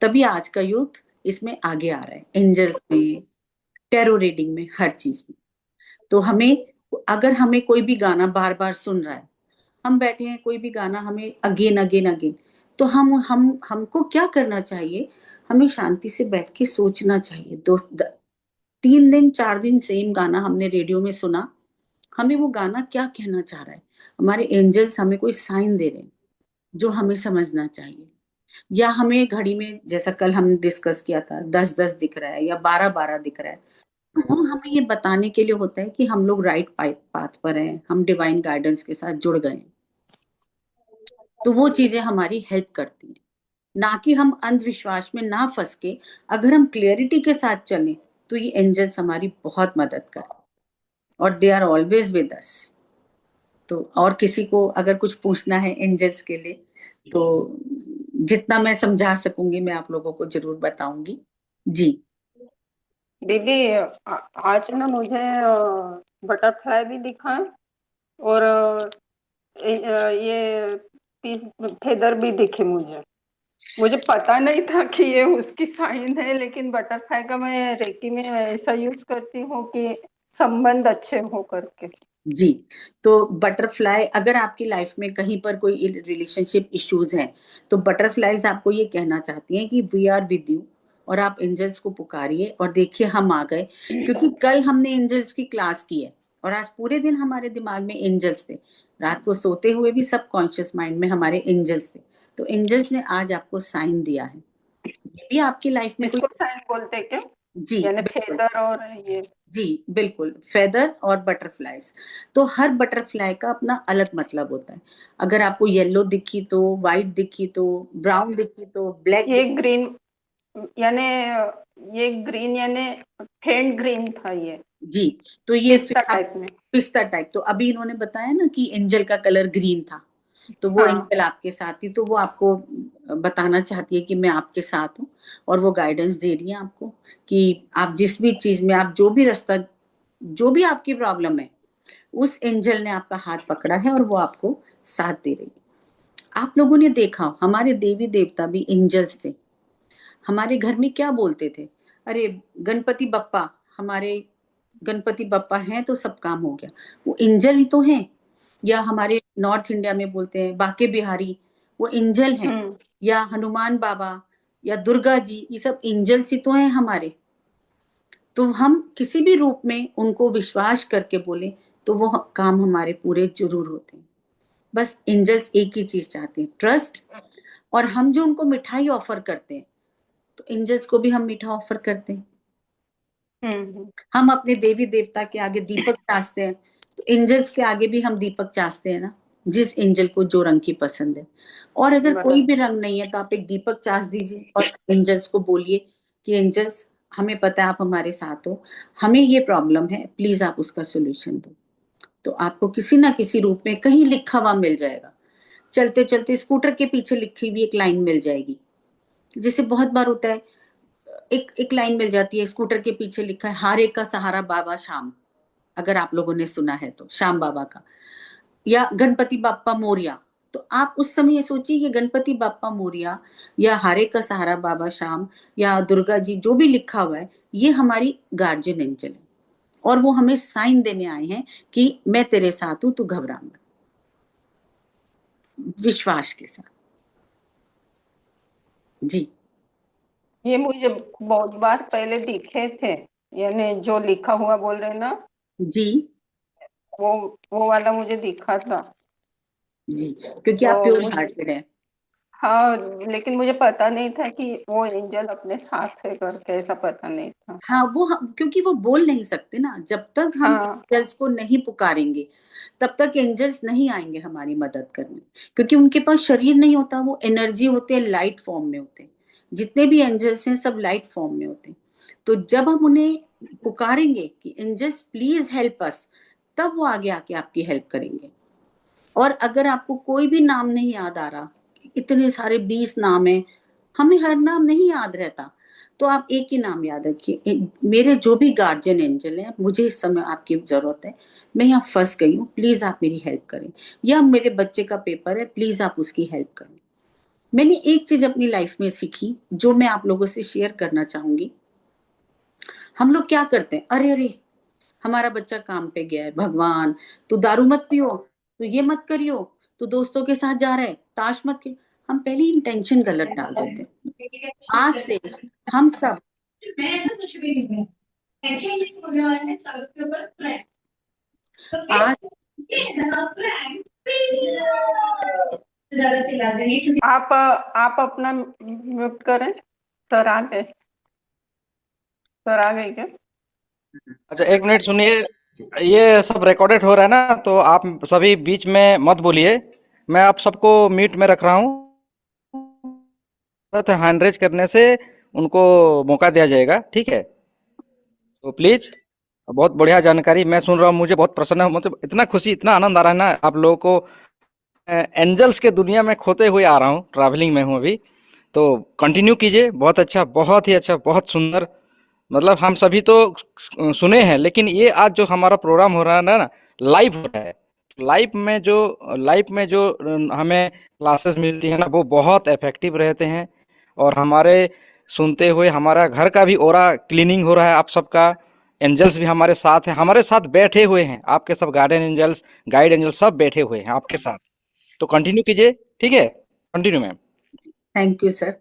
तभी आज का यूथ इसमें आगे आ रहा है, एंजल्स में, टैरो रीडिंग में, हर चीज में। तो हमें, अगर हमें कोई भी गाना बार बार सुन रहा है, हम बैठे हैं, कोई भी गाना हमें अगेन अगेन अगेन, तो हमको क्या करना चाहिए? हमें शांति से बैठ के सोचना चाहिए। 3 दिन 4 दिन सेम गाना हमने रेडियो में सुना, हमें वो गाना क्या कहना चाह रहा है? हमारे एंजल्स हमें कोई साइन दे रहे हैं जो हमें समझना चाहिए। या हमें घड़ी में, जैसा कल हमने डिस्कस किया था, 10-10 दिख रहा है या 12-12 दिख रहा है, तो वो हमें ये बताने के लिए होता है कि हम लोग राइट पाथ पर हैं, हम डिवाइन गाइडेंस के साथ जुड़ गए हैं। तो वो चीजें हमारी हेल्प करती हैं, ना कि हम अंधविश्वास में ना फंस के, अगर हम क्लियरिटी के साथ चलें तो ये एंजल्स हमारी बहुत मदद करते हैं और they are always with us. तो और किसी को अगर कुछ पूछना है एंजल्स के लिए, तो जितना मैं समझा सकूंगी मैं आप लोगों को जरूर बताऊंगी। जी। दीदी, आज ना मुझे बटरफ्लाई भी दिखा है और ये पीस फेदर भी दिखे मुझे। मुझे पता नहीं था कि ये उसकी साइन है, लेकिन बटरफ्लाई का मैं रेकी में ऐसा यूज करती हूँ कि संबंध अच्छे हो करके। जी। तो बटरफ्लाई, अगर आपकी लाइफ में कहीं पर कोई रिलेशनशिप इश्यूज हैं, तो बटरफ्लाईज आपको ये कहना चाहती हैं कि वी आर विद यू, और आप एंजल्स को पुकारिए और देखिए हम आ गए। क्योंकि कल हमने एंजल्स की क्लास की है और आज पूरे दिन हमारे दिमाग में एंजल्स थे, रात को सोते हुए भी सब कॉन्शियस माइंड में हमारे एंजल्स थे। तो एंजल्स ने आज आपको साइन दिया है। ये भी आपकी लाइफ में कोई, इसको साइन बोलते क्या? जी यानी बिल्कुल, फेदर और ये। जी बिल्कुल, फेदर और बटरफ्लाईज। तो हर बटरफ्लाई का अपना अलग मतलब होता है। अगर आपको येलो दिखी तो, व्हाइट दिखी तो, ब्राउन दिखी तो, ब्लैक ये दिखी। ग्रीन, यानी ये ग्रीन यानी फेंट ग्रीन था ये, जी। तो ये पिस्ता टाइप में। पिस्ता टाइप। तो अभी इन्होंने बताया ना कि एंजल का कलर ग्रीन था, तो वो हाँ। एंजल आपके साथ थी, तो वो आपको बताना चाहती है कि मैं आपके साथ हूँ, और वो गाइडेंस दे रही है आपको कि आप जिस भी चीज में, आप जो भी रास्ता, जो भी आपकी प्रॉब्लम है, उस एंजल ने आपका हाथ पकड़ा है और वो आपको साथ दे रही है। आप लोगों ने देखा, हमारे देवी देवता भी एंजल्स थे। हमारे घर में क्या बोलते थे? अरे गणपति बप्पा, हमारे गणपति बप्पा हैं तो सब काम हो गया। वो एंजल ही तो हैं। या हमारे नॉर्थ इंडिया में बोलते हैं बाके बिहारी, वो एंजल हैं। या हनुमान बाबा या दुर्गा जी, ये सब एंजल्स ही तो हैं हमारे। तो हम किसी भी रूप में उनको विश्वास करके बोले तो वो काम हमारे पूरे जरूर होते हैं। बस एंजल्स एक ही चीज चाहते हैं, ट्रस्ट। और हम जो उनको मिठाई ऑफर करते हैं, तो एंजल्स को भी हम मीठा ऑफर करते हैं। हम अपने देवी देवता के आगे दीपक चाहते हैं, तो एंजल्स के आगे भी हम दीपक चाहते हैं ना, जिस एंजल को जो रंग की पसंद है। और अगर कोई भी रंग नहीं है तो आप एक दीपक चाह दीजिए और एंजल्स को बोलिए कि एंजल्स, हमें पता है आप हमारे साथ हो, हमें ये प्रॉब्लम है, प्लीज आप उसका सोल्यूशन दो। तो आपको किसी ना किसी रूप में कहीं लिखा हुआ मिल जाएगा। चलते चलते स्कूटर के पीछे लिखी हुई एक लाइन मिल जाएगी। जैसे बहुत बार होता है, एक एक लाइन मिल जाती है, स्कूटर के पीछे लिखा है हारे का सहारा बाबा श्याम। अगर आप लोगों ने सुना है तो, श्याम बाबा का। या गणपति बाप्पा मोरिया। तो आप उस समय ये सोचिए कि गणपति बाप्पा मोरिया या हारे का सहारा बाबा श्याम या दुर्गा जी, जो भी लिखा हुआ है, ये हमारी गार्जियन एंजल है और वो हमें साइन देने आए हैं कि मैं तेरे साथ हूं, तू घबरा मत, विश्वास के साथ। जी। ये मुझे बहुत बार पहले दिखे थे, यानी जो लिखा हुआ बोल रहे ना, जी। वो वो वाला मुझे दिखा था। जी, क्योंकि आप तो प्योर मुझे, हार्टेड है। हाँ, लेकिन मुझे पता नहीं था कि वो एंजल अपने साथ है करके, ऐसा पता नहीं था। हाँ, क्योंकि वो बोल नहीं सकते ना, जब तक हम हाँ। एंजल्स को नहीं पुकारेंगे तब तक एंजल्स नहीं आएंगे हमारी मदद करने। क्योंकि उनके पास शरीर नहीं होता, वो एनर्जी होते हैं, लाइट फॉर्म में होते हैं। जितने भी एंजल्स हैं सब लाइट फॉर्म में होते हैं। तो जब हम उन्हें पुकारेंगे कि एंजल्स प्लीज हेल्प अस, तब वो आगे आके आपकी हेल्प करेंगे। और अगर आपको कोई भी नाम नहीं याद आ रहा, इतने सारे 20 नाम है, हमें हर नाम नहीं याद रहता, तो आप एक ही नाम याद रखिए, मेरे जो भी गार्जियन एंजल है, मुझे इस समय आपकी जरूरत है, मैं यहाँ फंस गई हूँ, प्लीज आप मेरी हेल्प करें। या मेरे बच्चे का पेपर है, प्लीज आप उसकी हेल्प करें। मैंने एक चीज अपनी लाइफ में सीखी जो मैं आप लोगों से शेयर करना चाहूंगी। हम लोग क्या करते हैं, अरे अरे हमारा बच्चा काम पे गया है, भगवान तू दारू मत पियो, तू ये मत करियो, तू दोस्तों के साथ जा रहा है, ताश मत खेलो। हम पहले ही इंटेंशन गलत डाल देते हैं। आज से हम सब आज आप अपना म्यूट करें। सर आ गए, सर आ गए क्या? अच्छा, एक मिनट सुनिए। ये सब रिकॉर्डेड हो रहा है ना, तो आप सभी बीच में मत बोलिए। मैं आप सबको म्यूट में रख रहा हूँ। हैंड रेज करने से उनको मौका दिया जाएगा, ठीक है? तो प्लीज, बहुत बढ़िया जानकारी मैं सुन रहा हूँ, मुझे बहुत प्रसन्न है, मतलब इतना खुशी, इतना आनंद आ रहा है ना आप लोगों को। एंजल्स के दुनिया में खोते हुए आ रहा हूँ, ट्रैवलिंग में हूँ अभी। तो कंटिन्यू कीजिए, बहुत अच्छा, बहुत ही अच्छा, बहुत सुंदर। मतलब हम सभी तो सुने हैं, लेकिन ये आज जो हमारा प्रोग्राम हो रहा है ना, लाइव हो रहा है। लाइव में जो हमें क्लासेस मिलती है ना, वो बहुत इफेक्टिव रहते हैं। और हमारे सुनते हुए हमारा घर का भी ओरा क्लीनिंग हो रहा है आप सबका। एंजल्स भी हमारे साथ हैं, हमारे साथ बैठे हुए हैं, आपके सब गार्डन एंजल्स, गाइड एंजल्स सब बैठे हुए हैं आपके साथ। तो कंटिन्यू कीजिए, ठीक है? Continue ma'am. Thank you sir.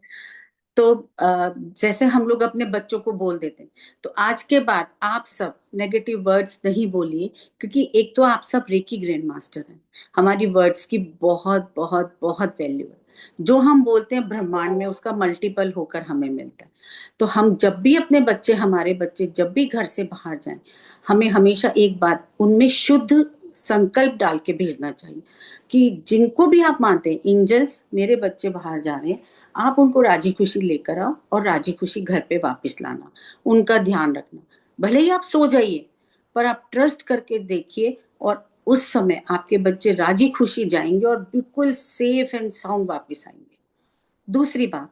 तो जैसे हम लोग अपने बच्चों को बोल देते हैं, तो आज के बाद आप सब नेगेटिव वर्ड्स नहीं बोलिए, क्योंकि एक तो आप सब रेकी ग्रैंड मास्टर हैं। हमारी वर्ड्स की बहुत बहुत बहुत वैल्यू है। जो हम बोलते हैं ब्रह्मांड में उसका मल्टीपल होकर हमें मिलता है। तो हम जब भी अपने बच्चे, हमारे बच्चे जब भी घर से बाहर जाएं, हमें हमेशा एक बात उनमें शुद्ध संकल्प डाल के भेजना चाहिए कि जिनको भी आप मानते हैं, एंजल्स मेरे बच्चे बाहर जा रहे हैं, आप उनको राजी खुशी लेकर आओ और राजी खुशी घर पे वापस लाना, उनका ध्यान रखना। भले ही आप सो जाइए, पर आप ट्रस्ट करके देखिए, और उस समय आपके बच्चे राजी खुशी जाएंगे और बिल्कुल सेफ एंड साउंड वापस आएंगे। दूसरी बात,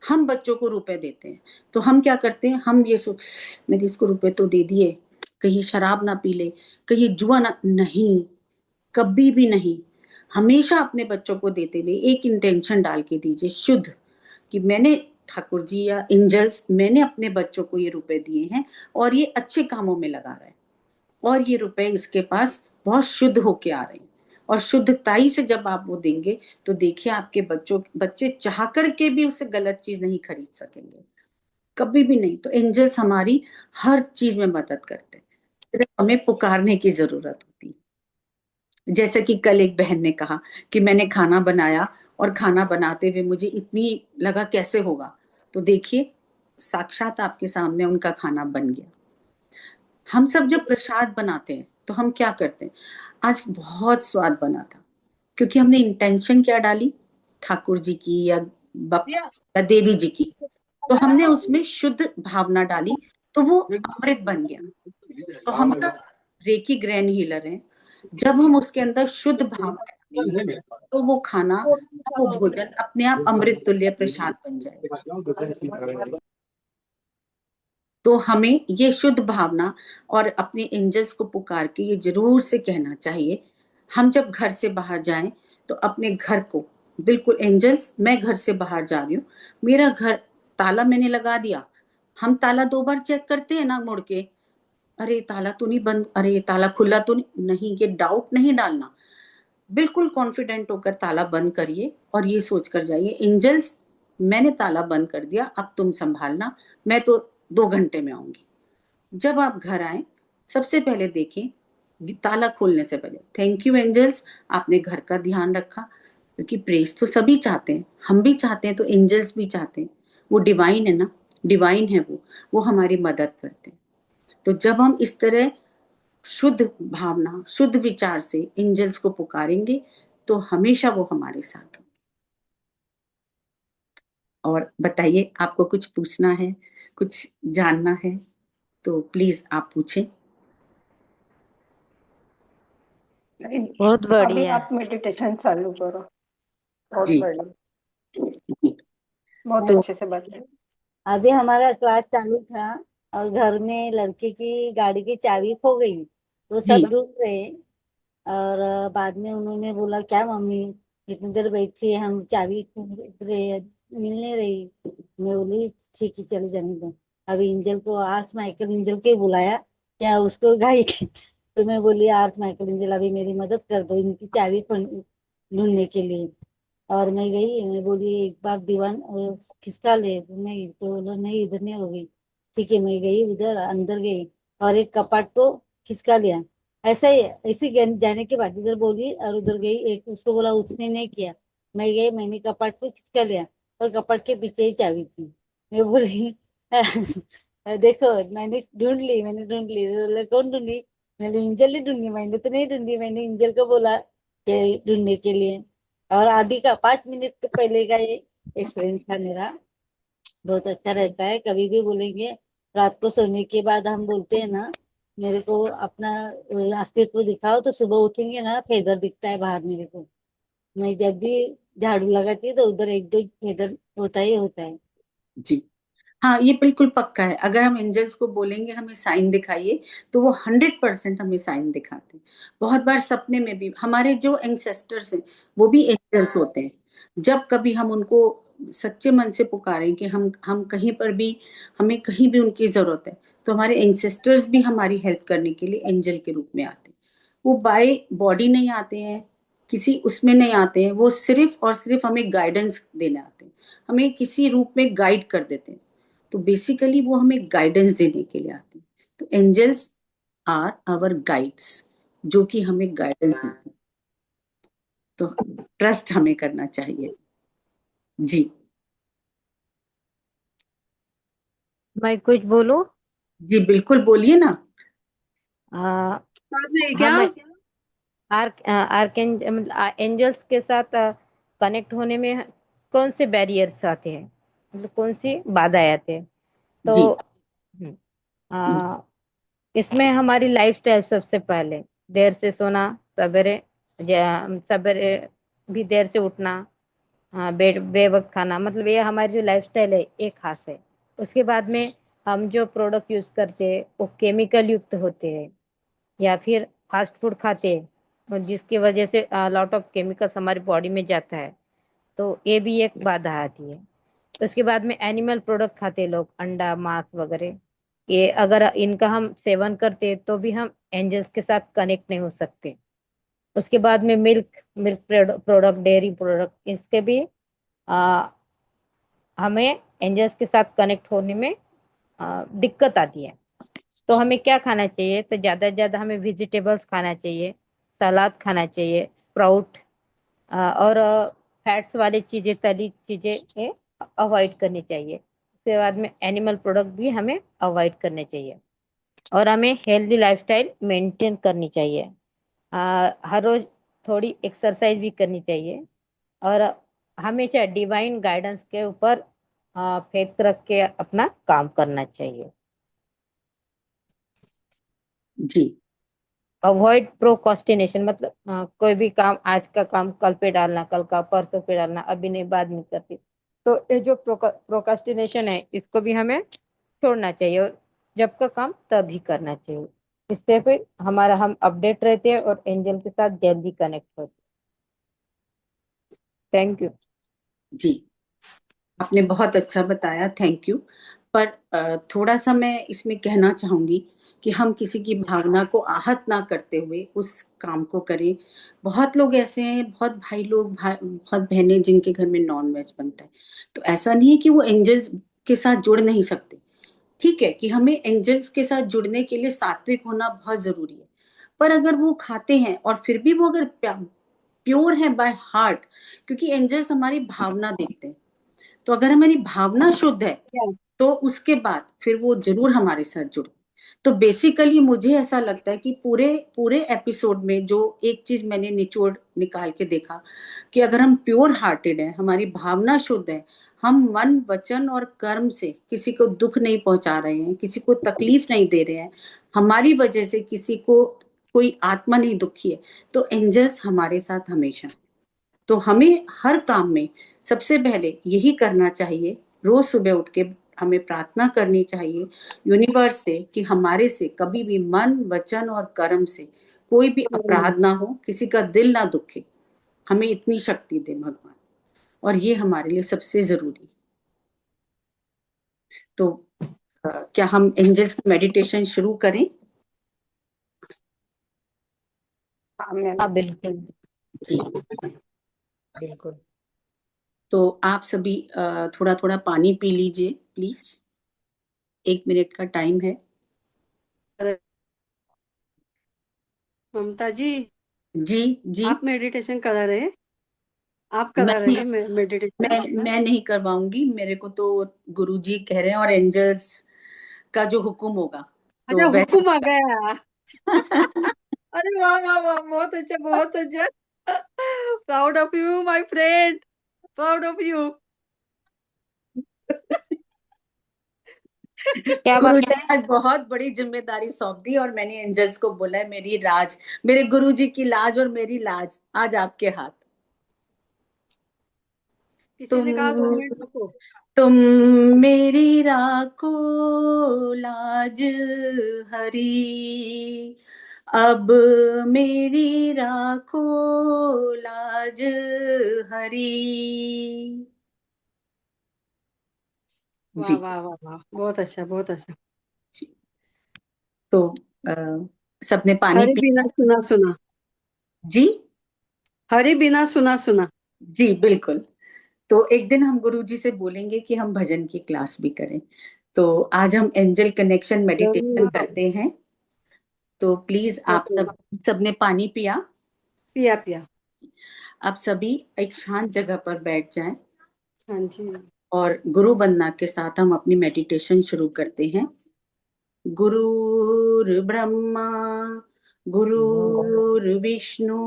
हम बच्चों को रुपए देते हैं, तो हम क्या करते हैं, हम ये सोच मैंने इसको रुपए तो दे दिए, कहीं शराब ना पी ले, कहीं जुआ ना, नहीं, कभी भी नहीं। हमेशा अपने बच्चों को देते हुए एक इंटेंशन डाल के दीजिए शुद्ध, कि मैंने, ठाकुर जी या एंजल्स, मैंने अपने बच्चों को ये रुपए दिए हैं और ये अच्छे कामों में लगा रहे हैं, और ये रुपए इसके पास बहुत शुद्ध होके आ रहे हैं। और शुद्धताई से जब आप वो देंगे, तो देखिए आपके बच्चे चाह करके भी उससे गलत चीज नहीं खरीद सकेंगे, कभी भी नहीं। तो एंजल्स हमारी हर चीज में मदद करते हैं, सिर्फ हमें पुकारने की जरूरत होती है। जैसे कि कल एक बहन ने कहा कि मैंने खाना बनाया और खाना बनाते हुए मुझे इतनी लगा कैसे होगा, तो देखिए साक्षात आपके सामने उनका खाना बन गया। हम सब जब प्रसाद बनाते हैं तो हम क्या करते हैं, आज बहुत स्वाद बना था, क्योंकि हमने इंटेंशन क्या डाली, ठाकुर जी की या या देवी जी की, तो हमने उसमें शुद्ध भावना डाली, तो वो अमृत बन गया। तो हम सब रेकी ग्रैंड हीलर हैं, जब हम उसके अंदर शुद्ध भावना डालेंगे, तो वो खाना, वो भोजन अपने आप अमृत तुल्य प्रसाद बन जाएगा। तो हमें ये शुद्ध भावना और अपने एंजल्स को पुकार के ये जरूर से कहना चाहिए, हम जब घर से बाहर जाएं तो अपने घर को बिल्कुल, एंजल्स मैं घर से बाहर जा रही हूँ, मेरा घर ताला मैंने लगा दिया। हम ताला 2 बार चेक करते हैं ना मुड़ के, अरे ताला तो नहीं बंद, अरे ये ताला खुला तो नहीं, ये डाउट नहीं डालना, बिल्कुल कॉन्फिडेंट होकर ताला बंद करिए और ये सोचकर जाइए, एंजल्स मैंने ताला बंद कर दिया, अब तुम संभालना, मैं तो 2 घंटे में आऊंगी। जब आप घर आए, सबसे पहले देखें ताला खोलने से पहले, थैंक यू एंजल्स, आपने घर का ध्यान रखा, क्योंकि प्रेस तो सभी चाहते हैं, हम भी चाहते हैं, तो एंजल्स भी चाहते हैं, वो डिवाइन है ना, डिवाइन है वो हमारी मदद करते हैं। तो जब हम इस तरह शुद्ध भावना, शुद्ध विचार से एंजल्स को पुकारेंगे, तो हमेशा वो हमारे साथ होंगे। और बताइए, आपको कुछ पूछना है, कुछ जानना है, तो प्लीज आप पूछें। बहुत अभी बढ़िया। आप मेडिटेशन चालू करो। बहुत जी बढ़िया, जी। बहुत तो अच्छे से बताए। अभी हमारा क्लास चालू था और घर में लड़के की गाड़ी की चाबी खो गई, तो जी सब ढूंढ रहे। और बाद में उन्होंने बोला क्या मम्मी, इतनी देर बैठी हम चाबी रहे मिल नहीं रही। मैं बोली ठीक है चलो जाने दो। अभी एंजल को आर्च माइकल एंजल के बुलाया क्या उसको गाई तो मैं बोली आर्च माइकल एंजल अभी मेरी मदद कर दो इनकी चाबी ढूंढने के लिए। और मैं गई मैं बोली एक बार दीवान खिसका ले नहीं तो बोला नहीं इधर नहीं होगी। ठीक है मैं गई उधर अंदर गई और एक कपाट को खिसका लिया। ऐसा ही ऐसे जाने के बाद इधर बोली और उधर गई एक उसको बोला उसने नहीं किया। मैं गई मैंने कपाट को खिसका लिया और कपाट के पीछे ही चाबी थी। मैं बोली देखो मैंने ढूंढ ली तो बोले, कौन ढूंढी। मैंने इंजल ही ढूंढी मैंने तो नहीं ढूंढी मैंने इंजल को बोला कि ढूंढने के लिए। और अभी का 5 मिनट तो पहले का ये एक्सपीरियंस था मेरा। बहुत अच्छा रहता है कभी भी बोलेंगे। रात को सोने के बाद हम बोलते हैं ना मेरे को अपना अस्तित्व दिखाओ तो सुबह उठेंगे ना फेदर दिखता है बाहर मेरे को। मैं जब भी झाड़ू लगाती है तो उधर एक दो फेदर होता ही होता है। जी हाँ, ये बिल्कुल पक्का है। अगर हम एंजल्स को बोलेंगे हमें साइन दिखाइए तो वो 100% हमें साइन दिखाते हैं। बहुत बार सपने में भी हमारे जो एंसेस्टर्स हैं वो भी एंजल्स होते हैं। जब कभी हम उनको सच्चे मन से पुकारें कि हम कहीं पर भी हमें कहीं भी उनकी जरूरत है तो हमारे एंसेस्टर्स भी हमारी हेल्प करने के लिए एंजल के रूप में आते हैं। वो बाय बॉडी नहीं आते हैं, किसी उसमें नहीं आते हैं, वो सिर्फ और सिर्फ हमें गाइडेंस देने आते हैं, हमें किसी रूप में गाइड कर देते हैं। तो बेसिकली वो हमें गाइडेंस देने के लिए आते हैं। तो एंजल्स आर आवर गाइड्स जो कि हमें गाइडेंस देते हैं। तो ट्रस्ट हमें करना चाहिए। जी मैं कुछ बोलूं? जी बिल्कुल बोलिए ना। आ, क्या हम एंजल्स के साथ कनेक्ट होने में कौन से बैरियर्स आते हैं, मतलब कौन सी बाधाएं आते हैं? तो जी हम्म, जी आ, इसमें हमारी लाइफस्टाइल सबसे पहले, देर से सोना, सवेरे सवेरे भी देर से उठना, हाँ बेवक्त खाना, मतलब ये हमारी जो लाइफस्टाइल है ये खास है। उसके बाद में हम जो प्रोडक्ट यूज करते हैं वो केमिकल युक्त होते हैं, या फिर फास्ट फूड खाते हैं और जिसकी वजह से लॉट ऑफ केमिकल्स हमारी बॉडी में जाता है, तो ये भी एक बाधा आती है। उसके बाद में एनिमल प्रोडक्ट खाते हैं लोग, अंडा मांस वगैरह, ये अगर इनका हम सेवन करते हैं तो भी हम एंजल्स के साथ कनेक्ट नहीं हो सकते। उसके बाद में milk milk product, dairy product, इसके भी आ, हमें एंजल्स के साथ कनेक्ट होने में दिक्कत आती है। तो हमें क्या खाना चाहिए? तो ज्यादा से ज्यादा हमें वेजिटेबल्स खाना चाहिए, सलाद खाना चाहिए, स्प्राउट, और फैट्स वाली चीजें, तली चीजें अवॉइड करनी चाहिए। उसके बाद में एनिमल प्रोडक्ट भी हमें अवॉइड करने चाहिए और हमें हेल्दी लाइफस्टाइल मेंटेन करनी चाहिए। हर रोज थोड़ी एक्सरसाइज भी करनी चाहिए और हमेशा डिवाइन गाइडेंस के ऊपर फेथ रख के अपना काम करना चाहिए। जी अवॉइड प्रोकास्टिनेशन, मतलब कोई भी काम, आज का काम कल पे डालना, कल का परसों पे डालना, अभी नहीं बाद में करती। तो ये जो प्रोकास्टिनेशन है इसको भी हमें छोड़ना चाहिए और जब का काम तभी करना चाहिए। इससे फिर हमारा हम अपडेट रहते हैं और एंजल के साथ जल्दी कनेक्ट होते हैं। Thank you. जी आपने बहुत अच्छा बताया, थैंक यू। पर थोड़ा सा मैं इसमें कहना चाहूंगी कि हम किसी की भावना को आहत ना करते हुए उस काम को करें। बहुत लोग ऐसे हैं, बहुत भाई लोग, बहुत बहनें जिनके घर में नॉन वेज बनता है, तो ऐसा नहीं है कि वो एंजल्स के साथ जुड़ नहीं सकते। ठीक है कि हमें एंजल्स के साथ जुड़ने के लिए सात्विक होना बहुत जरूरी है। पर अगर वो खाते हैं और फिर भी वो अगर प्योर है बाय हार्ट, क्योंकि एंजल्स हमारी भावना देखते हैं, तो अगर हमारी भावना शुद्ध है तो उसके बाद फिर वो जरूर हमारे साथ जुड़े। तो बेसिकली मुझे ऐसा लगता है कि पूरे पूरे एपिसोड में जो एक चीज मैंने निचोड़ निकाल के देखा कि अगर हम प्योर हार्टेड हैं, हमारी भावना शुद्ध है, हम मन वचन और कर्म से किसी को दुख नहीं पहुंचा रहे हैं, किसी को तकलीफ नहीं दे रहे हैं, हमारी वजह से किसी को कोई आत्मा नहीं दुखी है, तो एंजल्स हमारे साथ हमेशा। तो हमें हर काम में सबसे पहले यही करना चाहिए, रोज सुबह उठ के हमें प्रार्थना करनी चाहिए यूनिवर्स से कि हमारे से कभी भी मन वचन और कर्म से कोई भी अपराध ना हो, किसी का दिल ना दुखे। हमें इतनी शक्ति दे भगवान, और ये हमारे लिए सबसे जरूरी। तो क्या हम एंजल्स की मेडिटेशन शुरू करें? हाँ मैम। हाँ बिल्कुल। जी, बिल्कुल। तो आप सभी थोड़ा थोड़ा पानी पी लीजिए प्लीज। 1 मिनट का टाइम है। ममता जी, जी जी। आप मेडिटेशन करा रहे? आप मैं करा रहे मेडिटेशन? मैं नहीं करवाऊंगी, मेरे को तो गुरुजी कह रहे हैं, और एंजल्स का जो हुक्म होगा अच्छा, तो वैसे। हुकुम आ गया। अरे वाह वाह वाह, बहुत अच्छा बहुत अच्छा। Proud of you my friend, proud of you. क्या बात गुरुजी है? ने आज बहुत बड़ी जिम्मेदारी सौंप दी, और मैंने एंजल्स को बोला है मेरी राज, मेरे गुरुजी की लाज और मेरी लाज आज आपके हाथ। किसी तुम ने कहा 2 मिनट रुको। तुम मेरी राखो लाज हरी, अब मेरी राखो लाज हरी। वाह जी वाह वाह वाह, बहुत अच्छा बहुत अच्छा। जी। तो अ, सबने पानी हरि बिना पिया? सुना सुना, जी हरि बिना सुना सुना। जी बिल्कुल। तो एक दिन हम गुरुजी से बोलेंगे कि हम भजन की क्लास भी करें। तो आज हम एंजल कनेक्शन मेडिटेशन जरूर। करते हैं। तो प्लीज आप ओके, सबने पानी पिया? पिया पिया। आप सभी एक शांत जगह पर बैठ जाएं, हाँ जी। और गुरु वंदना के साथ हम अपनी मेडिटेशन शुरू करते हैं। गुरुर्ब्रह्मा गुरुर्विष्णु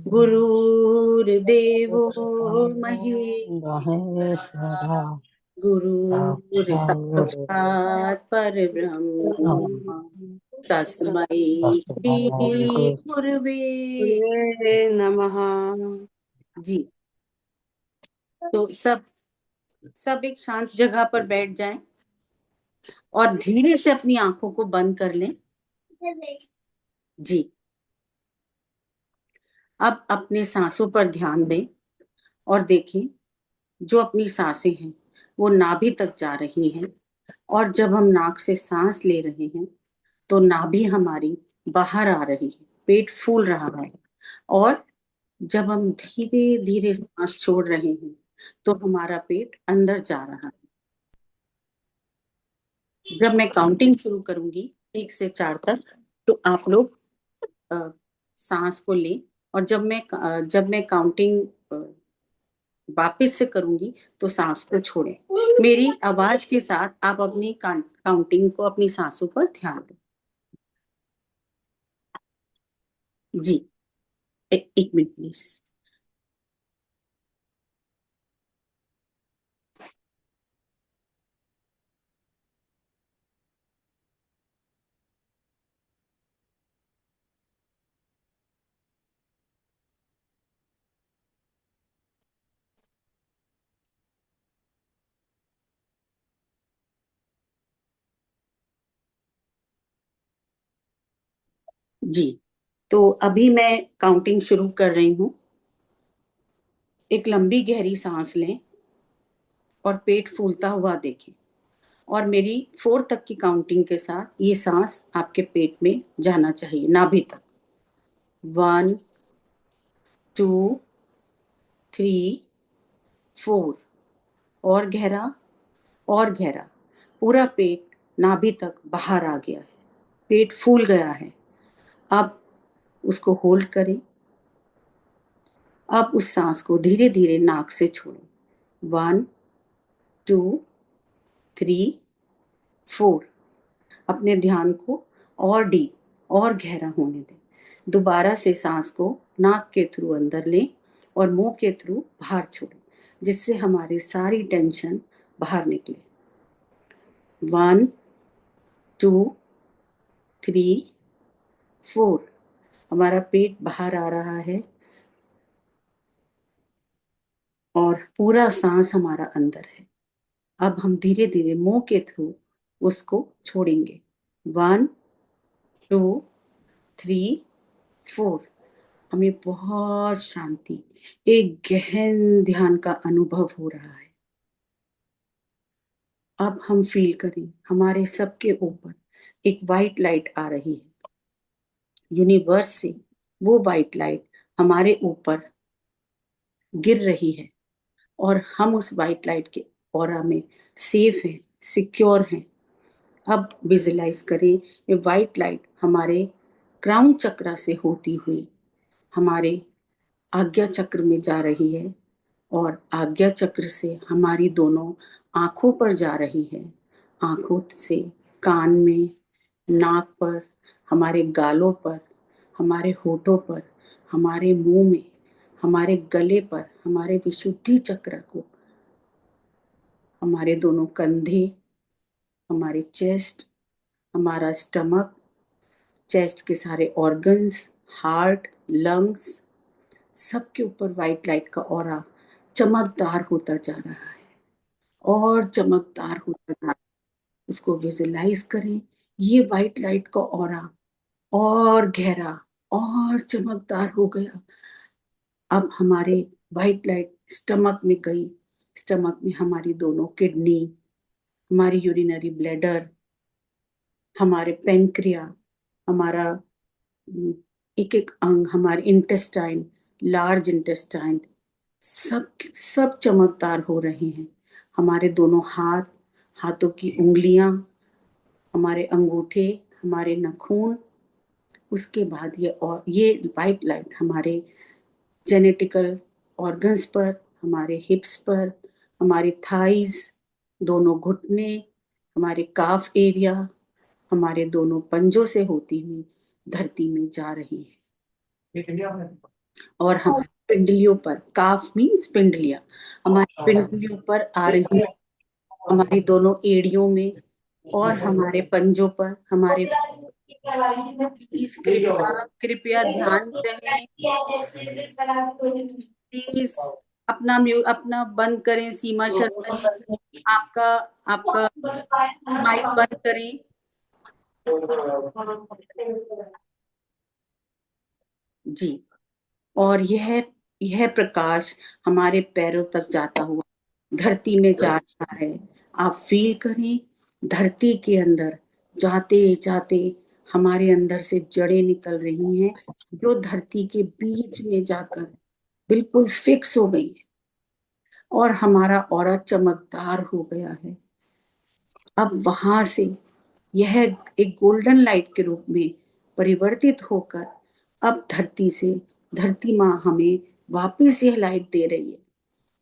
गुरुर्देवो महेश्वरा, गुरुर् साक्षात् परब्रह्म, तस्मै श्री गुरुवे। गुरुवे नमः। जी, तो सब एक शांत जगह पर बैठ जाएं, और धीरे से अपनी आंखों को बंद कर लें। जी, अब अपने सांसों पर ध्यान दें, और देखें जो अपनी सांसें हैं वो नाभि तक जा रही हैं, और जब हम नाक से सांस ले रहे हैं तो नाभि हमारी बाहर आ रही है, पेट फूल रहा है। और जब हम धीरे धीरे सांस छोड़ रहे हैं तो हमारा पेट अंदर जा रहा है। जब मैं काउंटिंग शुरू करूंगी 1 से 4 तक, तो आप लोग सांस को लें, और जब मैं काउंटिंग वापस से करूंगी तो सांस को छोड़ें। मेरी आवाज के साथ आप अपनी काउंटिंग को अपनी सांसों पर ध्यान दें। जी, 1 मिनट प्लीज। जी, तो अभी मैं काउंटिंग शुरू कर रही हूँ। एक लंबी गहरी सांस लें और पेट फूलता हुआ देखें, और मेरी 4 तक की काउंटिंग के साथ ये सांस आपके पेट में जाना चाहिए, नाभि तक। 1 2 3 4, और गहरा और गहरा। पूरा पेट नाभि तक बाहर आ गया है, पेट फूल गया है। अब उसको होल्ड करें। अब उस सांस को धीरे धीरे नाक से छोड़ें। 1 2 3 4। अपने ध्यान को और डीप और गहरा होने दें। दोबारा से सांस को नाक के थ्रू अंदर लें और मुंह के थ्रू बाहर छोड़ें, जिससे हमारी सारी टेंशन बाहर निकले। 1 2 3 4। हमारा पेट बाहर आ रहा है, और पूरा सांस हमारा अंदर है। अब हम धीरे धीरे मुंह के थ्रू उसको छोड़ेंगे। 1 2 3 4। हमें बहुत शांति, एक गहन ध्यान का अनुभव हो रहा है। अब हम फील करें हमारे सबके ऊपर एक वाइट लाइट आ रही है। यूनिवर्स से वो वाइट लाइट हमारे ऊपर गिर रही है और हम उस वाइट लाइट के ऑरा में सेफ हैं, सिक्योर हैं। अब विजुलाइज करें ये वाइट लाइट हमारे क्राउन चक्रा से होती हुई हमारे आज्ञा चक्र में जा रही है और आज्ञा चक्र से हमारी दोनों आंखों पर जा रही है। आंखों से कान में, नाक पर, हमारे गालों पर, हमारे होठों पर, हमारे मुंह में, हमारे गले पर, हमारे विशुद्धि चक्र को, हमारे दोनों कंधे, हमारे चेस्ट, हमारा स्टमक, चेस्ट के सारे ऑर्गन्स, हार्ट, लंग्स, सबके ऊपर वाइट लाइट का ऑरा चमकदार होता जा रहा है और चमकदार होता जा रहा है। उसको विजुलाइज करें, ये वाइट लाइट का ऑरा और गहरा और चमकदार हो गया। अब हमारे वाइट लाइट स्टमक में गई, स्टमक में हमारी दोनों किडनी, हमारी यूरिनरी ब्लैडर, हमारे पेनक्रिया, हमारा एक एक अंग, हमारे इंटेस्टाइन, लार्ज इंटेस्टाइन, सब सब चमकदार हो रहे हैं। हमारे दोनों हाथ, हाथों की उंगलियां, हमारे अंगूठे, हमारे नाखून, उसके बाद ये वाइट लाइट हमारे जेनेटिकल ऑर्गन्स पर, हमारे हिप्स पर, हमारे थाइज, दोनों घुटने, हमारे काफ एरिया, हमारे दोनों पंजों से होती हुई धरती में जा रही है और हमारी पिंडलियों पर, काफ मीन्स पिंडलियां, हमारी पिंडलियों पर आ रही है, हमारी दोनों एड़ियों में और हमारे पंजों पर, हमारे प्लीज कृपया कृपया ध्यान रहे, प्लीज अपना बंद करें। सीमा शर्मा जी, आपका आपका माइक बंद करें। जी, और यह प्रकाश हमारे पैरों तक जाता हुआ धरती में जा रहा है। आप फील करें, धरती के अंदर जाते जाते हमारे अंदर से जड़ें निकल रही हैं जो धरती के बीच में जाकर बिल्कुल फिक्स हो गई है और हमारा ऑरा चमकदार हो गया है। अब वहां से यह एक गोल्डन लाइट के रूप में परिवर्तित होकर अब धरती माँ हमें वापस यह लाइट दे रही है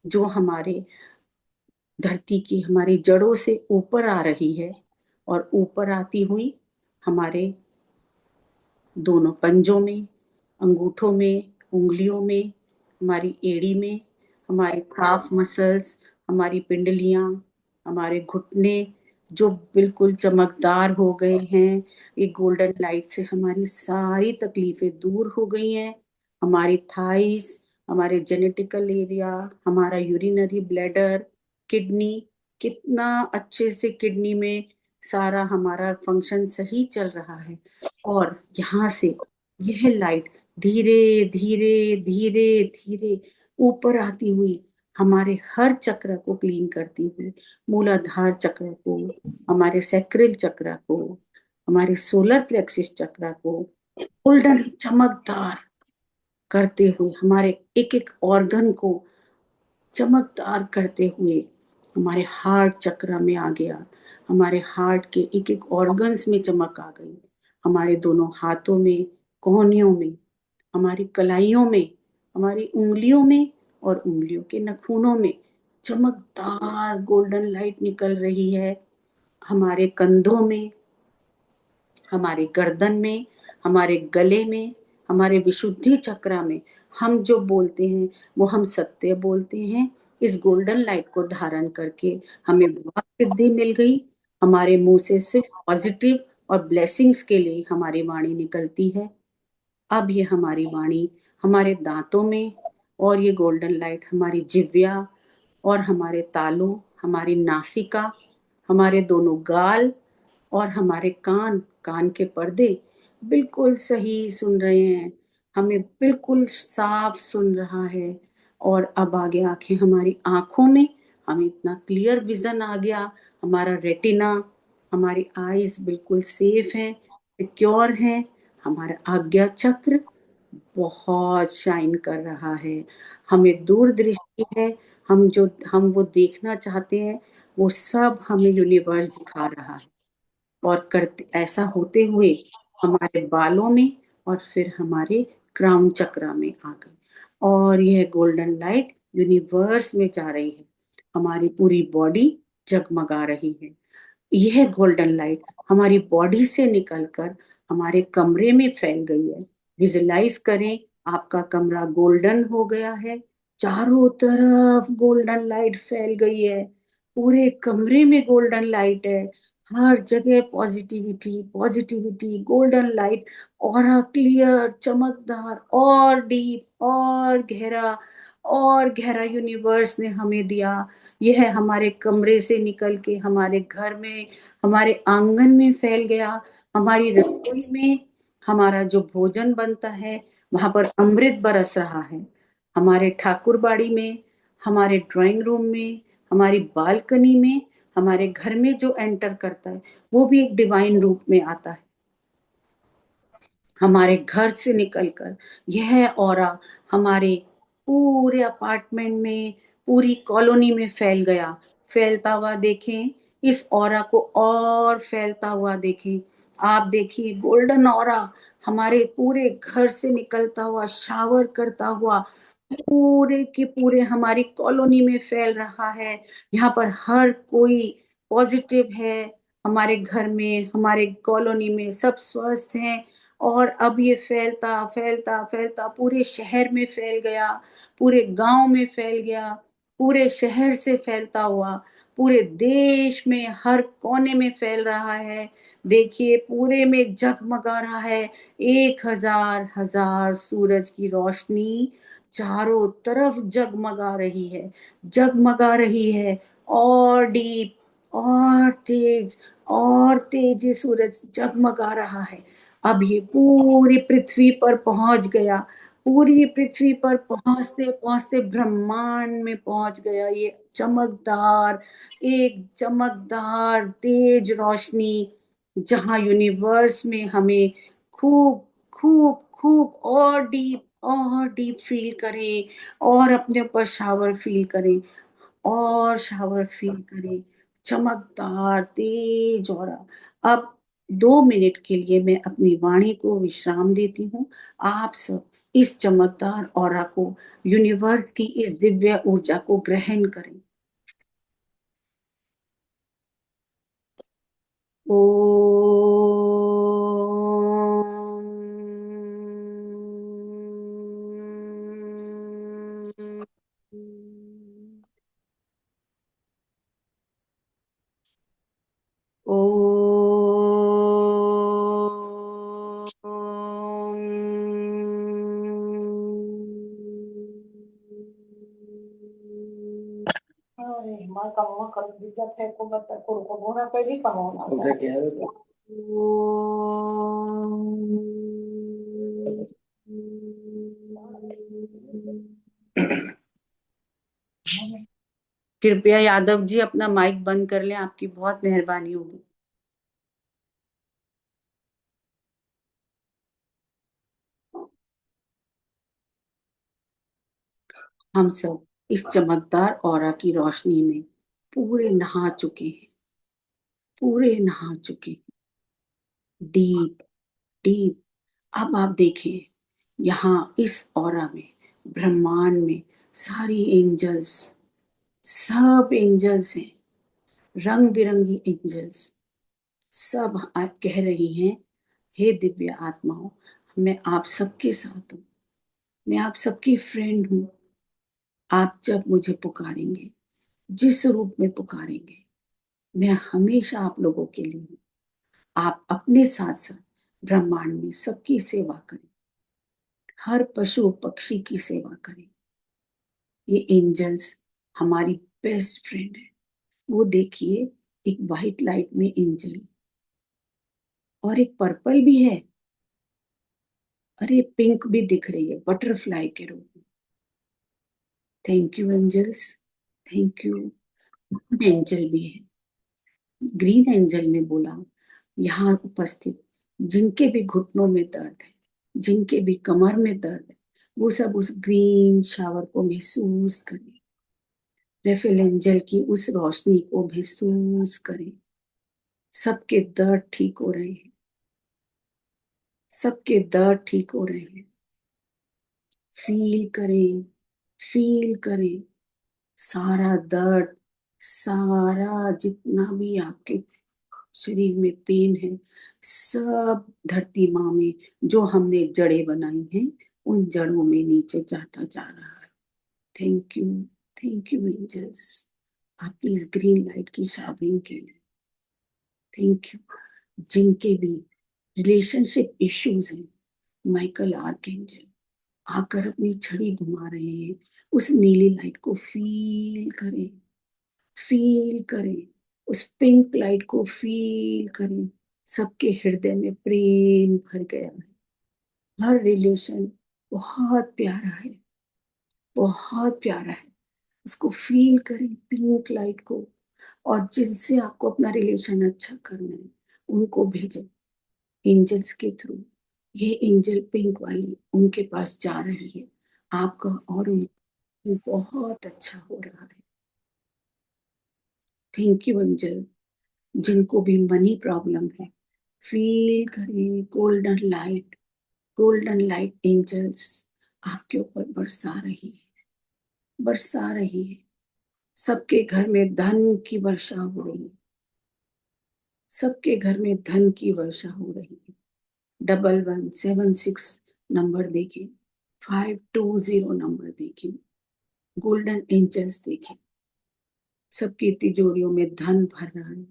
जो हमारे धरती की हमारी जड़ों से ऊपर आ रही है और ऊपर आती हुई हमारे दोनों पंजों में, अंगूठों में, उंगलियों में, हमारी एड़ी में, हमारे काफ मसल्स, हमारी पिंडलियां, हमारे घुटने जो बिल्कुल चमकदार हो गए हैं। ये गोल्डन लाइट से हमारी सारी तकलीफें दूर हो गई हैं। हमारी थाइस, हमारे जेनेटिकल एरिया, हमारा यूरिनरी ब्लैडर, किडनी, कितना अच्छे से किडनी में सारा हमारा फंक्शन सही चल रहा है और यहाँ से यह लाइट धीरे धीरे धीरे धीरे ऊपर आती हुई हमारे हर चक्र को क्लीन करती हुई, मूलाधार चक्र को, हमारे सैक्रल चक्र को, हमारे सोलर प्लेक्सिस चक्र को गोल्डन चमकदार करते हुए, हमारे एक एक ऑर्गन को चमकदार करते हुए हमारे हार्ट चक्र में आ गया। हमारे हार्ट के एक एक ऑर्गन्स में चमक आ गई। हमारे दोनों हाथों में, कोहनियों में, हमारी कलाइयों में, हमारी उंगलियों में और उंगलियों के नखूनों में चमकदार गोल्डन लाइट निकल रही है। हमारे कंधों में, हमारे गर्दन में, हमारे गले में, हमारे विशुद्धि चक्र में हम जो बोलते हैं वो हम सत्य बोलते हैं। इस गोल्डन लाइट को धारण करके हमें बहुत सिद्धि मिल गई। हमारे मुंह से सिर्फ पॉजिटिव और ब्लेसिंग्स के लिए हमारी वाणी निकलती है। अब ये हमारी वाणी हमारे दांतों में और ये गोल्डन लाइट हमारी जिह्वा और हमारे तालू, हमारी नासिका, हमारे दोनों गाल और हमारे कान, कान के पर्दे बिल्कुल सही सुन रहे हैं। हमें बिल्कुल साफ सुन रहा है। और अब आगे आंखें, हमारी आंखों में हमें इतना क्लियर विजन आ गया, हमारा रेटिना, हमारी आईज बिल्कुल सेफ है, सिक्योर है, हमारा आज्ञा चक्र बहुत शाइन कर रहा है, हमें दूरदृष्टि है, हम वो देखना चाहते हैं वो सब हमें यूनिवर्स दिखा रहा है। और करते ऐसा होते हुए हमारे बालों में और फिर हमारे क्राउन चक्रा में आ गई, और यह गोल्डन लाइट यूनिवर्स में जा रही है, हमारी पूरी बॉडी जगमगा रही है। यह गोल्डन लाइट हमारी बॉडी से निकलकर हमारे कमरे में फैल गई है। विजुलाइज करें, आपका कमरा गोल्डन हो गया है, चारों तरफ गोल्डन लाइट फैल गई है, पूरे कमरे में गोल्डन लाइट है, हर जगह positivity positivity, golden light, aura clear, चमकदार, और डीप और गहरा यूनिवर्स ने हमें दिया। यह हमारे कमरे से निकल के हमारे घर में, हमारे आंगन में फैल गया, हमारी रसोई में हमारा जो भोजन बनता है वहां पर अमृत बरस रहा है, हमारे ठाकुरबाड़ी में, हमारे ड्राइंग रूम में, हमारी बालकनी में, हमारे घर में जो एंटर करता है वो भी एक डिवाइन रूप में आता है। हमारे घर से निकलकर यह ऑरा हमारे पूरे अपार्टमेंट में, पूरी कॉलोनी में फैल गया, फैलता हुआ देखें, इस ऑरा को और फैलता हुआ देखें। आप देखिए गोल्डन ऑरा हमारे पूरे घर से निकलता हुआ, शावर करता हुआ पूरे के पूरे हमारी कॉलोनी में फैल रहा है। यहाँ पर हर कोई पॉजिटिव है, हमारे घर में, हमारे कॉलोनी में सब स्वस्थ हैं। और अब ये फैलता फैलता फैलता पूरे शहर में फैल गया, पूरे गांव में फैल गया, पूरे शहर से फैलता हुआ पूरे देश में हर कोने में फैल रहा है। देखिए पूरे में जगमगा रहा है, 1000 सूरज की रोशनी चारों तरफ जगमगा रही है, जगमगा रही है, और डीप और तेज ये सूरज जगमगा रहा है। अब ये पूरी पृथ्वी पर पहुंच गया, पूरी पृथ्वी पर पहुंचते पहुंचते ब्रह्मांड में पहुंच गया। ये चमकदार तेज रोशनी, जहां यूनिवर्स में हमें खूब खूब खूब और डीप फील करें, और अपने ऊपर शावर फील करें, और शावर फील करें, चमकदार तेज। और अब 2 मिनट के लिए मैं अपनी वाणी को विश्राम देती हूँ। आप सब इस चमकदार ऑरा को, यूनिवर्स की इस दिव्य ऊर्जा को ग्रहण करें। अरे माँ का मुँह कर दिक्कत है को बता को बोना कैदी कमाना उधर क्या है कृपया यादव जी अपना माइक बंद कर लें, आपकी बहुत मेहरबानी होगी। हम सब इस चमकदार ऑरा की रोशनी में पूरे नहा चुके हैं, पूरे नहा चुके हैं, डीप डीप। अब आप देखिए यहाँ इस ऑरा में, ब्रह्मांड में सारी एंजल्स, सब एंजल्स हैं, रंग बिरंगी एंजल्स, सब कह रही हैं, हे दिव्य आत्माओं, मैं आप सबके साथ हूँ, मैं आप सबकी फ्रेंड हूँ। आप जब मुझे पुकारेंगे, जिस रूप में पुकारेंगे, मैं हमेशा आप लोगों के लिए हूँ। आप अपने साथ साथ ब्रह्मांड में सबकी सेवा करें, हर पशु पक्षी की सेवा करें। ये एंजल्स हमारी बेस्ट फ्रेंड है। वो देखिए एक वाइट लाइट में एंजल, और एक पर्पल भी है, अरे पिंक भी दिख रही है बटरफ्लाई के रूप में। Thank you angels, thank you. Angel भी है, ग्रीन एंजल ने बोला यहाँ उपस्थित जिनके भी घुटनों में दर्द है, जिनके भी कमर में दर्द है, वो सब उस ग्रीन शावर को महसूस करें, रेफेल एंजल की उस रोशनी को महसूस करें। सबके दर्द ठीक हो रहे हैं, सबके दर्द ठीक हो रहे हैं। फील करें, फील करें सारा दर्द, सारा जितना भी आपके शरीर में पेन है, सब धरती माँ में जो हमने जड़ें बनाई हैं उन जड़ों में नीचे जाता जा रहा है। थैंक यू एंजल्स, आपकी इस ग्रीन लाइट की शावरिंग के लिए थैंक यू। जिनके भी रिलेशनशिप इश्यूज हैं, माइकल आर्कएंजल आकर अपनी छड़ी घुमा रहे हैं, उस नीली लाइट को फील करें, फील करें, उस पिंक लाइट को फील करें। सबके हृदय में प्रेम भर गया है, हर रिलेशन बहुत प्यारा है, बहुत प्यारा है। उसको फील करें पिंक लाइट को, और जिनसे आपको अपना रिलेशन अच्छा करना है उनको भेजें एंजल्स के थ्रू। ये एंजल पिंक वाली उनके पास जा रही है, आपका और उनका बहुत अच्छा हो रहा है। Thank you angel. जिनको भी मनी प्रॉब्लम है, फील करें golden light, golden light angels आपके ऊपर बरसा रही है, बरसा रही है। सबके घर में धन की वर्षा हो रही है, सबके घर में धन की वर्षा हो रही है। 1176 नंबर देखें, 520 नंबर देखें, गोल्डन एंजल्स देखें, सबकी तिजोरियों में धन भर रहा है।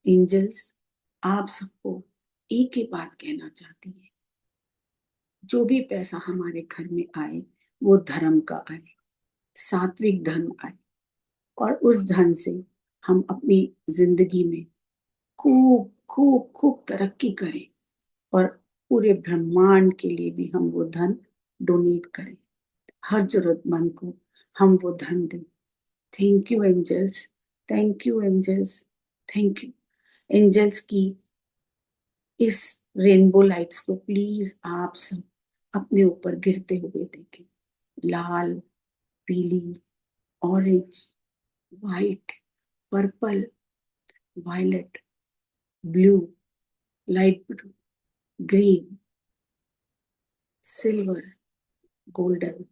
एंजल्स आप सबको एक ही बात कहना चाहती है, जो भी पैसा हमारे घर में आए वो धर्म का आए, सात्विक धन आए, और उस धन से हम अपनी जिंदगी में खूब खूब खूब तरक्की करें, और पूरे ब्रह्मांड के लिए भी हम वो धन डोनेट करें, हर जरूरतमंद को हम वो धन दें। Thank you angels, thank you angels, thank you angels की इस रेनबो लाइट्स को प्लीज आप सब अपने ऊपर गिरते हुए देखें। लाल, पीली, orange, white, purple, violet, blue, light blue, green, silver, golden,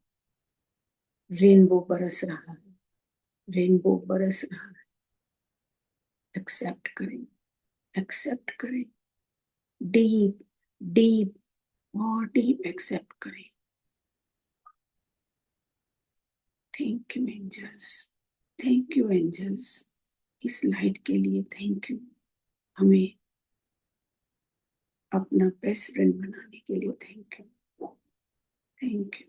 rainbow बरस रहा है, रेनबो बरस रहा है। एक्सेप्ट करें, एक्सेप्ट करें, डीप डीप और डीप एक्सेप्ट करें। Thank you angels, thank you angels, इस लाइट के लिए थैंक यू, हमें अपना बेस्ट फ्रेंड बनाने के लिए थैंक यू, थैंक यू।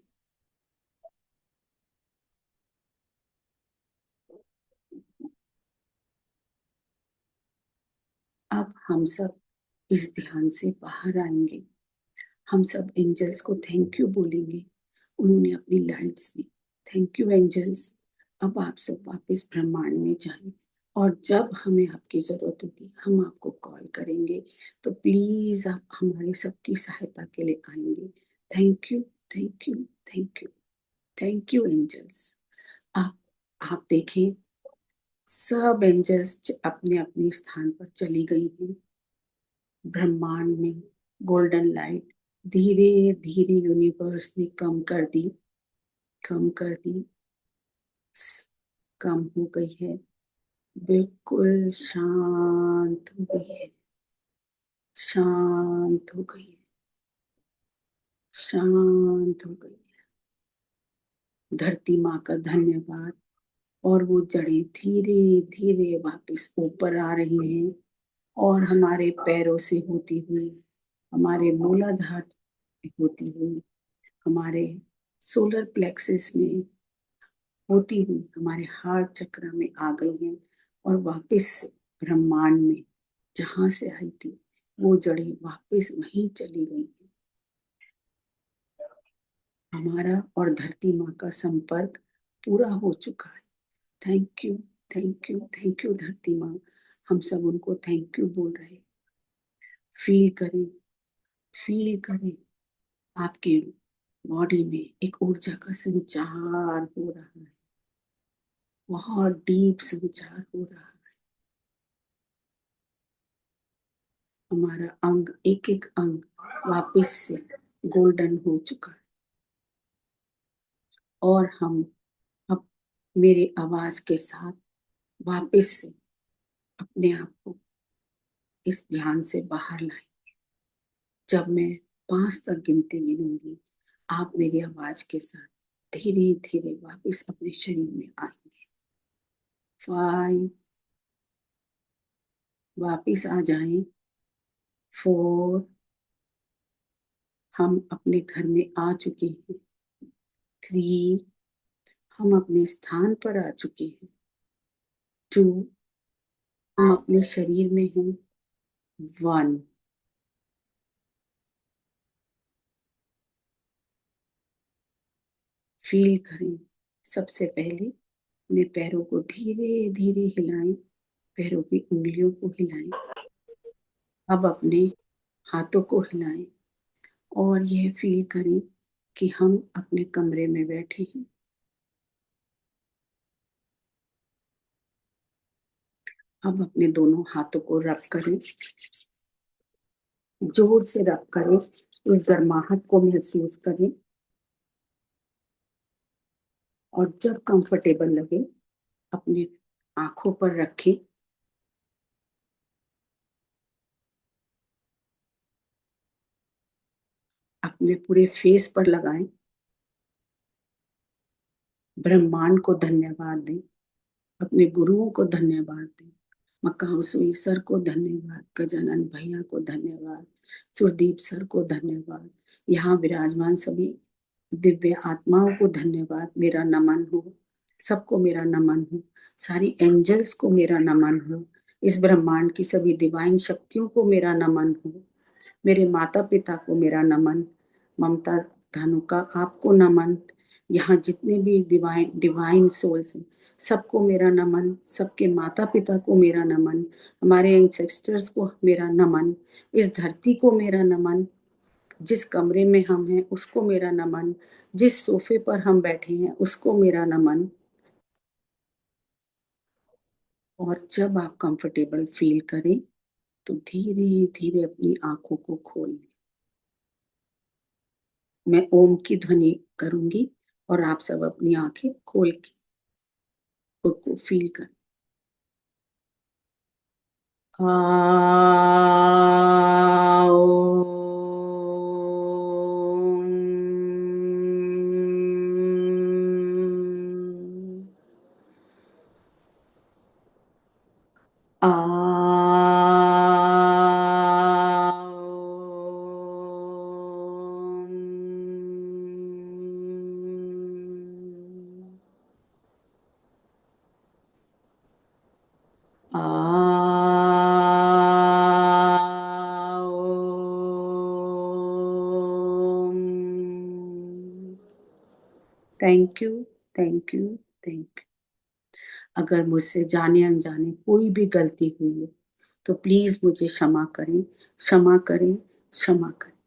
अब हम सब इस ध्यान से बाहर आएंगे, हम सब एंजल्स को थैंक यू बोलेंगे, उन्होंने अपनी लाइट्स दी। Thank you angels. अब आप सब वापस ब्रह्मांड में जाएं, और जब हमें आपकी जरूरत होगी हम आपको कॉल करेंगे, तो प्लीज आप हमारे सबकी सहायता के लिए आएंगे। Thank you, thank you, thank you, thank you angels. आप देखें सब एंजल्स अपने अपने स्थान पर चली गई हैं। ब्रह्मांड में गोल्डन लाइट धीरे धीरे यूनिवर्स ने कम कर दी, कम कर दी, कम हो गई है, बिल्कुल शांत हो गई है, शांत हो गई है, शांत हो गई है। धरती माँ का धन्यवाद। और वो जड़ें धीरे धीरे वापस ऊपर आ रही हैं, और हमारे पैरों से होती हुई, हमारे मूलाधार होती हुई, हमारे सोलर प्लेक्सस में होती हुई हमारे हार्ट चक्र में आ गई हैं, और वापस ब्रह्मांड में जहां से आई थी वो जड़ें वापस वहीं चली गई हैं। हमारा और धरती माँ का संपर्क पूरा हो चुका है। Thank you, thank you, thank you धरती माँ। हम सब उनको थैंक यू बोल रहे हैं। फील करें, फील करें, आपकी बॉडी में एक ऊर्जा का संचार हो रहा है, बहुत डीप संचार हो रहा है। हमारा अंग, एक एक अंग वापस से गोल्डन हो चुका है और हम अब मेरी आवाज के साथ वापस से अपने आप को इस ध्यान से बाहर लाएं। जब मैं 5 तक गिनती गिनूंगी, आप मेरी आवाज के साथ धीरे धीरे वापस अपने शरीर में आएंगे। 5, वापस आ जाएं। 4, हम अपने घर में आ चुके हैं। 3, हम अपने स्थान पर आ चुके हैं। 2, हम अपने शरीर में हैं। 1, फील करें। सबसे पहले अपने पैरों को धीरे धीरे हिलाएं, पैरों की उंगलियों को हिलाएं। अब अपने हाथों को हिलाएं और यह फील करें कि हम अपने कमरे में बैठे हैं। अब अपने दोनों हाथों को रब करें, जोर से रब करें, इस गर्माहट को महसूस करें और जब कंफर्टेबल लगे अपने आंखों पर रखें। अपने पूरे फेस पर लगाएं। ब्रह्मांड को धन्यवाद दें, अपने गुरुओं को धन्यवाद दें, मकाउसुई सर को धन्यवाद, गजानन भैया को धन्यवाद, सुरदीप सर को धन्यवाद, यहाँ विराजमान सभी दिव्य आत्माओं को धन्यवाद। मेरा नमन हो, सबको मेरा नमन हो, सारी एंजल्स को मेरा नमन हो, इस ब्रह्मांड की सभी डिवाइन शक्तियों को मेरा नमन हो, मेरे माता पिता को मेरा नमन, ममता धानुका आपको नमन, यहाँ जितने भी डिवाइन सोल्स हैं सबको मेरा नमन, सबके माता पिता को मेरा नमन, हमारे एंसेस्टर्स को मेरा नमन, इस धरती को मेरा नमन, जिस कमरे में हम हैं उसको मेरा नमन, जिस सोफे पर हम बैठे हैं उसको मेरा नमन। और जब आप कंफर्टेबल फील करें तो धीरे धीरे अपनी आंखों को खोलें। मैं ओम की ध्वनि करूंगी और आप सब अपनी आंखें खोल के खुद को फील करें। Thank you, thank you, thank you. अगर मुझसे जाने अनजाने कोई भी गलती हुई है तो प्लीज मुझे क्षमा करें, क्षमा करें, क्षमा करें।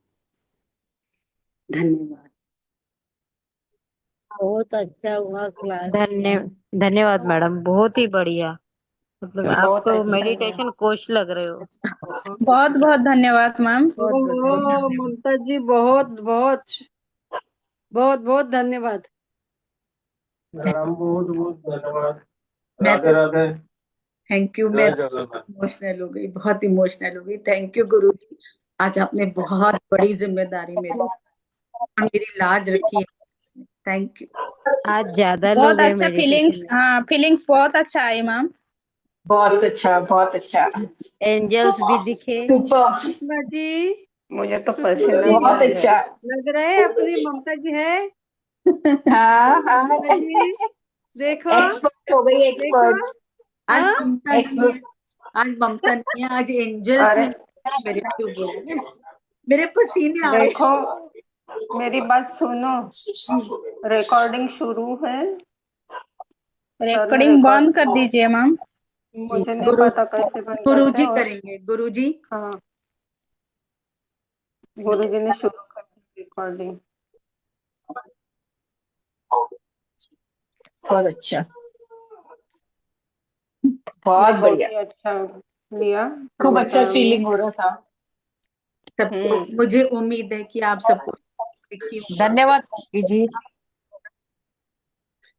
धन्यवाद। बहुत अच्छा हुआ क्लास। धन्यवाद मैडम, बहुत ही बढ़िया। मतलब आप बहुत तो अच्छा हुआ। मेडिटेशन कोच लग रहे हो। बहुत बहुत धन्यवाद मैम। बहुत ममता जी बहुत बहुत बहुत बहुत धन्यवाद। मैडम बहुत बहुत धन्यवाद। मैं राधे राधे। Thank you. मैं जय जगन्नाथ। इमोशनल हो गई, बहुत इमोशनल हो गई। थैंक यू गुरु जी, आज आपने बहुत बड़ी जिम्मेदारी मेरे और मेरी लाज रखी है। Thank you. आज ज्यादा बहुत लोग हैं अच्छा फीलिंग्स, मेडिटेशन में। हाँ फीलिंग्स बहुत अच्छा है मैम। बहुत अच्छा, बहुत अच्छा। एंजल्स भी दिखे। सुपर। सुषमा जी, मुझे तो सुषमा पसीना जी, बहुत अच्छा। लग रहा है अपनी ममता जी है। हाँ हाँ। ममता जी देखो, एक्सपर्ट हो गई, देखो, एक्सपर्ट। आज हाँ ममता नहीं है, आज ममता नहीं है, आज एंजल्स अरे ने मेरे क्यों बोला है? मेरे पसीने आ रहे देखो, मेरी बात सुनो, रिकॉर्डिंग शुरू है। रिकॉर्डिंग बंद कर दीजिए मैम। मुझे नहीं पता कैसे बंद करते गुरुजी हैं। करेंगे, गुरुजी। हाँ, गुरुजी ने शुरू कर दी रिकॉर्डिंग। बहुत अच्छा, बहुत बढ़िया, अच्छा लिया, खूब अच्छा बताया फीलिंग हो रहा था। सबको मुझे उम्मीद है कि आप सबको सीखी होगी। धन्यवाद जी।